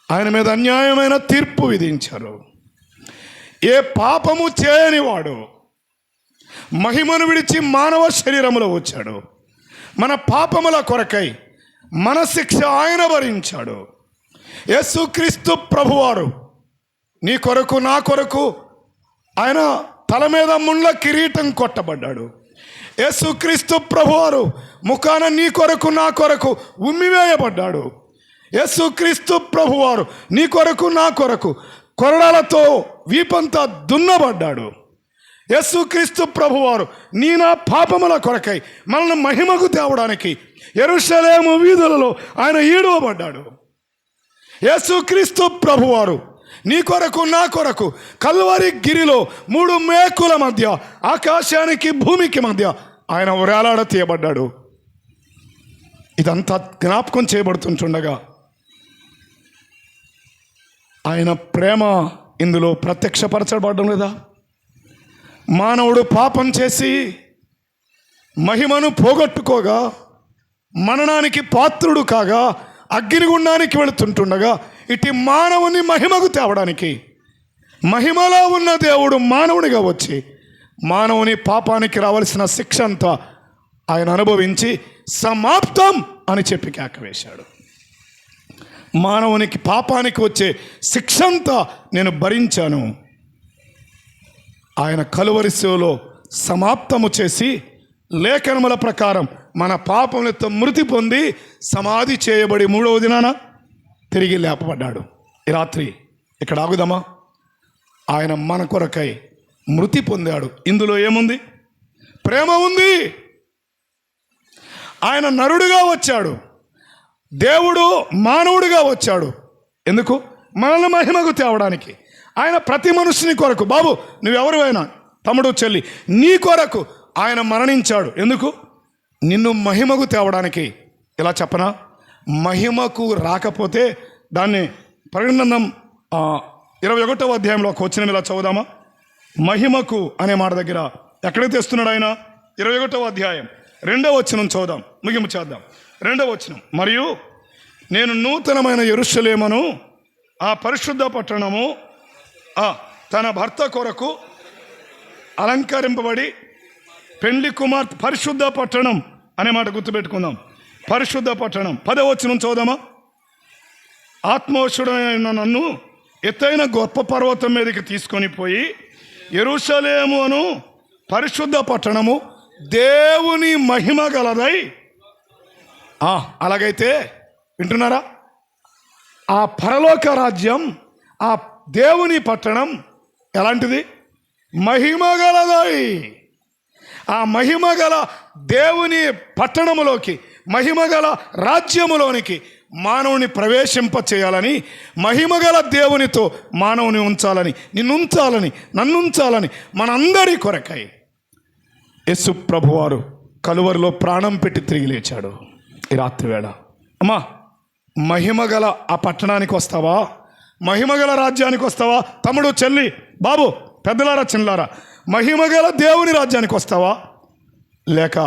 ఆయన మీద అన్యాయమైన తీర్పు విధించారు. ఏ పాపము చేయని వాడు మహిమను విడిచి మానవ శరీరములో వచ్చాడు. మన పాపముల కొరకై మన శిక్ష ఆయన భరించాడు. యేసుక్రీస్తు ప్రభువారు నీ కొరకు నా కొరకు ఆయన తల మీద ముళ్ళ కిరీటం కొట్టబడ్డాడు. యేసుక్రీస్తు ప్రభువారు ముఖాన నీ కొరకు నా కొరకు ఉమ్మివేయబడ్డాడు. యేసుక్రీస్తు ప్రభువారు నీ కొరకు నా కొరకు కొరడాలతో వీపంతా దున్నబడ్డాడు. యేసుక్రీస్తు ప్రభువారు నీ నా పాపముల కొరకై మనల్ని మహిమకు తేవడానికి యెరూషలేము వీధులలో ఆయన ఈడవబడ్డాడు. యేసుక్రీస్తు ప్రభువారు నీ కొరకు నా కొరకు కల్వరి గిరిలో 3 మేకుల మధ్య, ఆకాశానికి భూమికి మధ్య ఆయన వేలాడ తీయబడ్డాడు. ఇదంతా జ్ఞాపకం చేయబడుతుండగా ఆయన ప్రేమ ఇందులో ప్రత్యక్షపరచబడడం లేదా? మానవుడు పాపం చేసి మహిమను పోగొట్టుకోగా, మరణానికి పాత్రుడు కాగా, అగ్నిగుండానికి వెళుతుంటుండగా ఇటు మానవుని మహిమకు తేవడానికి మహిమలో ఉన్న దేవుడు మానవునిగా వచ్చి మానవుని పాపానికి రావాల్సిన శిక్ష అంతా ఆయన అనుభవించి సమాప్తం అని చెప్పి కేకవేశాడు. మానవునికి పాపానికి వచ్చే శిక్ష అంతా నేను భరించాను. ఆయన కలువరి శిలువలో సమాప్తము చేసి లేఖనముల ప్రకారం మన పాపములతో మృతి పొంది సమాధి చేయబడి 3వ దినాన తిరిగి లేపబడ్డాడు. ఈ రాత్రి ఇక్కడ ఆగుదామా? ఆయన మన కొరకై మృతి పొందాడు. ఇందులో ఏముంది? ప్రేమ ఉంది. ఆయన నరుడుగా వచ్చాడు, దేవుడు మానవుడిగా వచ్చాడు. ఎందుకు? మనల్ని మహిమకు తేవడానికి. ఆయన ప్రతి మనుషుని కొరకు, బాబు నువ్వెవరివైనా, తమ్ముడు చెల్లి, నీ కొరకు ఆయన మరణించాడు. ఎందుకు? నిన్ను మహిమకు తేవడానికి. ఇలా చెప్పనా? మహిమకు రాకపోతే దాన్ని ప్రకటన 21వ అధ్యాయంలోకి వచ్చిన ఇలా చదువుదామా? మహిమకు అనే మాట దగ్గర ఎక్కడికి తెస్తున్నాడు ఆయన? 21వ అధ్యాయం 2వ వచనం చదువుదాం, ముగింపు చేద్దాం. 2వ వచనం, మరియు నేను నూతనమైన యెరూషలేమును ఆ పరిశుద్ధ పట్టణము తన భర్త కొరకు అలంకరింపబడి పెండ్లి కుమార్తె, పరిశుద్ధ పట్టణం అనే మాట గుర్తుపెట్టుకుందాం. పరిశుద్ధ పట్టణం. 10వ వచనం చదువుదామా? ఆత్మోషుడైన నన్ను ఎత్తైన గొప్ప పర్వతం మీదకి తీసుకొని పోయి యెరూషలేము అను పరిశుద్ధ పట్టణము దేవుని మహిమ గలదై. అలాగైతే వింటున్నారా? ఆ పరలోక రాజ్యం, ఆ దేవుని పట్టణం ఎలాంటిది? మహిమ గలదై. ఆ మహిమ గల దేవుని పట్టణములోకి, మహిమ గల రాజ్యములోనికి మానవుని ప్రవేశింప చేయాలని, మహిమగల దేవునితో మానవుని ఉంచాలని, నిన్నుంచాలని, నన్నుంచాలని, మనందరి కొరకై యేసు ప్రభువారు కలువరిలో ప్రాణం పెట్టి తిరిగి లేచాడు. ఈ రాత్రి వేళ అమ్మా, మహిమగల ఆ పట్టణానికి వస్తావా? మహిమగల రాజ్యానికి వస్తావా? తమ్ముడు చెల్లి, బాబు, పెద్దలారా, చిన్నలారా, మహిమగల దేవుని రాజ్యానికి వస్తావా? లేక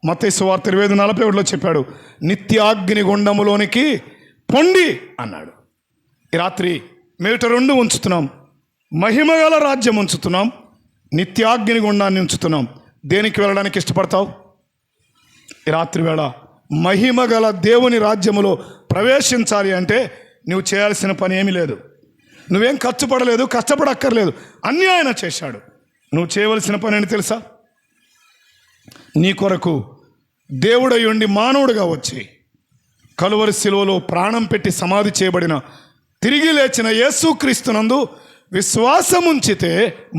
మత్తయి సువార్త 25:41 చెప్పాడు, నిత్యాగ్ని గుండములోనికి పొండి అన్నాడు. ఈ రాత్రి మీట 2 ఉంచుతున్నాం. మహిమగల రాజ్యం ఉంచుతున్నాం, నిత్యాగ్ని గుండాన్ని ఉంచుతున్నాం. దేనికి వెళ్ళడానికి ఇష్టపడతావు? ఈ రాత్రి వేళ మహిమగల దేవుని రాజ్యములో ప్రవేశించాలి అంటే నువ్వు చేయాల్సిన పని ఏమీ లేదు. నువ్వేం ఖర్చు పడలేదు, కష్టపడక్కర్లేదు. అన్నీ ఆయన చేశాడు. నువ్వు చేయవలసిన పని ఏంటి తెలుసా? నీ కొరకు దేవుడై ఉండి మానవుడిగా వచ్చి కలువరి శిలువలో ప్రాణం పెట్టి సమాధి చేయబడిన, తిరిగి లేచిన యేసుక్రీస్తునందు విశ్వాసం ఉంచితే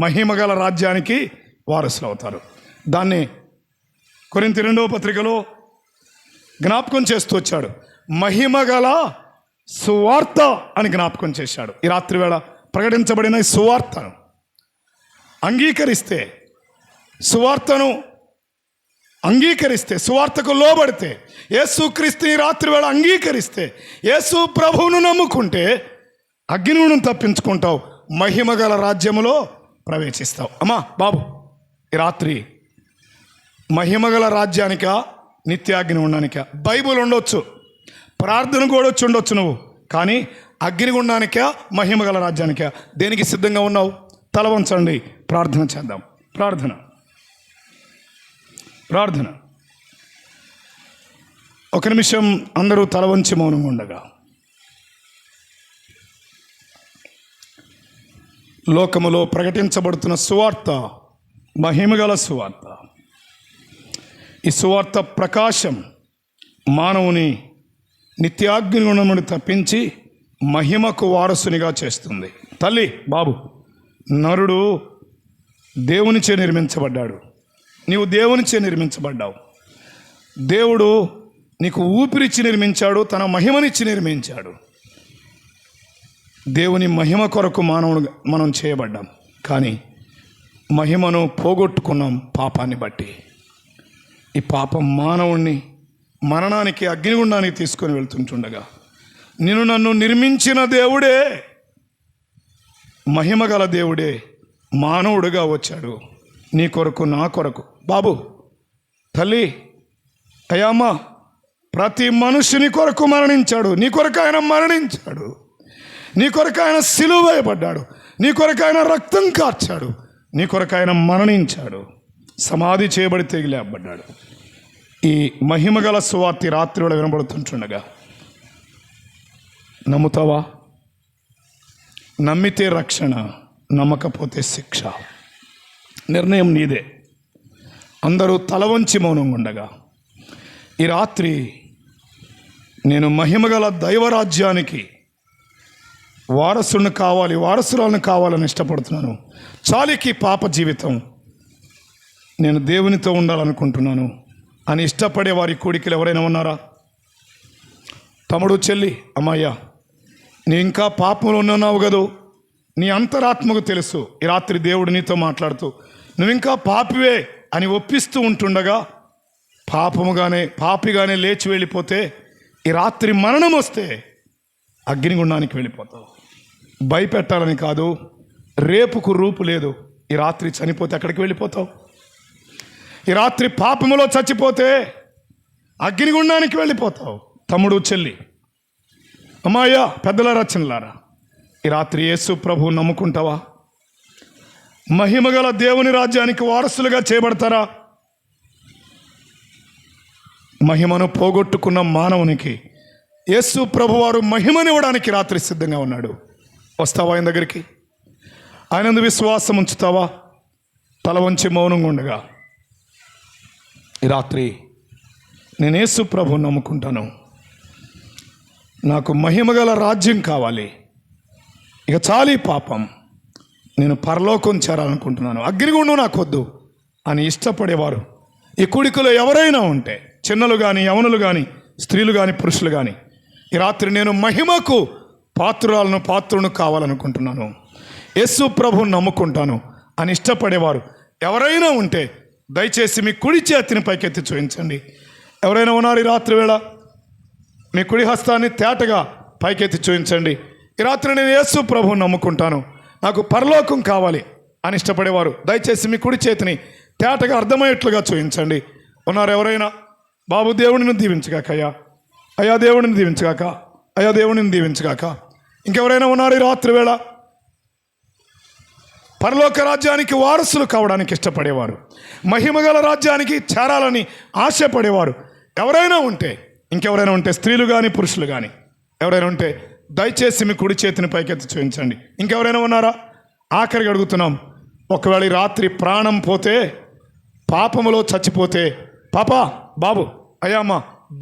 మహిమగల రాజ్యానికి వారసులు అవుతారు. దాన్ని కొరింథీ 2వ పత్రికలో జ్ఞాపకం చేస్తూ వచ్చాడు. మహిమగల సువార్త అని జ్ఞాపకం చేశాడు. ఈ రాత్రి వేళ ప్రకటించబడిన ఈ సువార్తను అంగీకరిస్తే, సువార్తను అంగీకరిస్తే, సువార్తకు లోబడితే, యేసుక్రీస్తుని రాత్రి వేళ అంగీకరిస్తే, యేసు ప్రభువును నమ్ముకుంటే అగ్నిగుణం తప్పించుకుంటావు, మహిమగల రాజ్యములో ప్రవేశిస్తావు. అమ్మా బాబు, ఈ రాత్రి మహిమగల రాజ్యానిక నిత్యాగ్ని ఉండడానిక? బైబుల్ ఉండొచ్చు, ప్రార్థన కూడా వచ్చి ఉండొచ్చు నువ్వు, కానీ అగ్నిగుండానిక మహిమగల రాజ్యానిక దేనికి సిద్ధంగా ఉన్నావు? తల వంచండి, ప్రార్థన చేద్దాం. ప్రార్థన. ఒక నిమిషం అందరూ తల వంచి మౌనంగా ఉండగా, లోకములో ప్రకటించబడుతున్న సువార్త మహిమగల సువార్త. ఈ సువార్త ప్రకాశం మానవుని నిత్యాగ్నిగుండం నుండి తప్పించి మహిమకు వారసునిగా చేస్తుంది. తల్లి, బాబు, నరుడు దేవునిచే నిర్మించబడ్డాడు. నీవు దేవునిచే నిర్మించబడ్డావు. దేవుడు నీకు ఊపిరిచ్చి నిర్మించాడు, తన మహిమనిచ్చి నిర్మించాడు. దేవుని మహిమ కొరకు మనం చేయబడ్డాం, కానీ మహిమను పోగొట్టుకున్నాం పాపాన్ని బట్టి. ఈ పాపం మానవుణ్ణి మరణానికి, అగ్నిగుండానికి తీసుకొని వెళ్తుంటుండగా నన్ను నిర్మించిన దేవుడే, మహిమగల దేవుడే మానవుడిగా వచ్చాడు నీ కొరకు, నా కొరకు. బాబు, తల్లి, అయ్యమ్మ, ప్రతి మనుషుని కొరకు మరణించాడు. నీ కొరకు ఆయన మరణించాడు. నీ కొరకు ఆయన సిలువ వేయబడ్డాడు. నీ కొరకు ఆయన రక్తం కార్చాడు. నీ కొరకు ఆయన మరణించాడు, సమాధి చేయబడి తిరిగి లేపబడ్డాడు. ఈ మహిమగల సువార్త రాత్రి వేళ వినబడుతుంటుండగా నమ్ముతావా? నమ్మితే రక్షణ, నమ్మకపోతే శిక్ష. నిర్ణయం నీదే. అందరూ తల వంచి మౌనంగా ఉండగా, ఈ రాత్రి నేను మహిమగల దైవరాజ్యానికి వారసుని కావాలి, వారసురాలను కావాలని ఇష్టపడుతున్నాను. చాలికి పాప జీవితం, నేను దేవునితో ఉండాలనుకుంటున్నాను అని ఇష్టపడే వారి కోడికలు ఎవరైనా ఉన్నారా? తమ్ముడు, చెల్లి, అమ్మాయ్య, నీ ఇంకా పాపంలో ఉన్నావు కదూ, నీ అంతరాత్మకు తెలుసు. ఈ రాత్రి దేవుడు నీతో మాట్లాడుతూ నువ్వు ఇంకా పాపివే అని ఒప్పిస్తూ ఉంటుండగా, పాపిగానే లేచి వెళ్ళిపోతే, ఈ రాత్రి మరణం వస్తే అగ్నిగుండానికి వెళ్ళిపోతావు. భయపెట్టాలని కాదు, రేపుకు రూపు లేదు. ఈ రాత్రి చనిపోతే ఎక్కడికి వెళ్ళిపోతావు? ఈ రాత్రి పాపములో చచ్చిపోతే అగ్నిగుండానికి వెళ్ళిపోతావు. తమ్ముడు, చెల్లి, అమ్మాయ్య, పెద్దల రచనలారా, ఈ రాత్రి యేసు ప్రభు నమ్ముకుంటావా? మహిమగల దేవుని రాజ్యానికి వారసులుగా చేయబడతారా? మహిమను పోగొట్టుకున్న మానవునికి యేసు ప్రభువారు మహిమనివ్వడానికి రాత్రి సిద్ధంగా ఉన్నాడు. వస్తావా ఆయన దగ్గరికి? ఆయనందు విశ్వాసం ఉంచుతావా? తల వంచి మౌనంగా ఉండగా, ఈ రాత్రి నేను యేసు ప్రభువుని నమ్ముకుంటాను, నాకు మహిమగల రాజ్యం కావాలి, ఇక చాలీ పాపం, నేను పరలోకం చేరాలనుకుంటున్నాను, అగ్నిగుండం నాకొద్దు అని ఇష్టపడేవారు ఈ కూడికలో ఎవరైనా ఉంటే, చిన్నలు కానీ, యవనులు కానీ, స్త్రీలు కానీ, పురుషులు కానీ, ఈ రాత్రి నేను మహిమకు పాత్రులను కావాలనుకుంటున్నాను, యేసు ప్రభువుని నమ్ముకుంటాను అని ఇష్టపడేవారు ఎవరైనా ఉంటే దయచేసి మీ కుడి చేతిని పైకెత్తి చూపించండి. ఎవరైనా ఉన్నారు ఈ రాత్రి వేళ? మీ కుడి హస్తాన్ని తేటగా పైకెత్తి చూపించండి. ఈ రాత్రి నేను యేసు ప్రభువుని నమ్ముకుంటాను, నాకు పరలోకం కావాలి అని ఇష్టపడేవారు దయచేసి మీ కుడి చేతిని తేటగా అర్థమయ్యేట్లుగా చూపించండి. ఉన్నారు ఎవరైనా? బాబు, దేవుడిని దీవించగాక, అయ్యా దేవుడిని దీవించగాక, అయ్యా దేవుడిని దీవించగాక. ఇంకెవరైనా ఉన్నారు ఈ రాత్రి వేళ? పరలోక రాజ్యానికి వారసులు కావడానికి ఇష్టపడేవారు, మహిమగల రాజ్యానికి చేరాలని ఆశపడేవారు ఎవరైనా ఉంటే, ఇంకెవరైనా ఉంటే, స్త్రీలు కానీ, పురుషులు కానీ ఎవరైనా ఉంటే దయచేసి మీ కుడి చేతిని పైకెత్తి చూపించండి. ఇంకెవరైనా ఉన్నారా? ఆఖరికి అడుగుతున్నాం, ఒకవేళ ఈ రాత్రి ప్రాణం పోతే, పాపములో చచ్చిపోతే, బాబు, అయ్యమ్మ,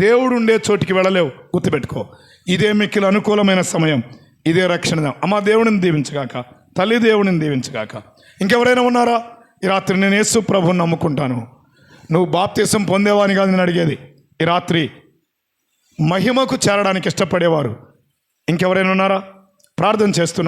దేవుడు ఉండే చోటికి వెళ్ళలేవు, గుర్తుపెట్టుకో. ఇదే మిక్కిలి అనుకూలమైన సమయం, ఇదే రక్షణ. అమ్మ, దేవుడిని దీవించగాక, తల్లి దేవుడిని దీవించగాక. ఇంకెవరైనా ఉన్నారా? ఈ రాత్రి నేను యేసు ప్రభువుని నమ్ముకుంటాను. నువ్వు బాప్తిసం పొందేవాని కాదు నేను అడిగేది. ఈ రాత్రి మహిమకు చేరడానికి ఇష్టపడేవారు ఇంకెవరైనా ఉన్నారా? ప్రార్థన చేస్తున్నా.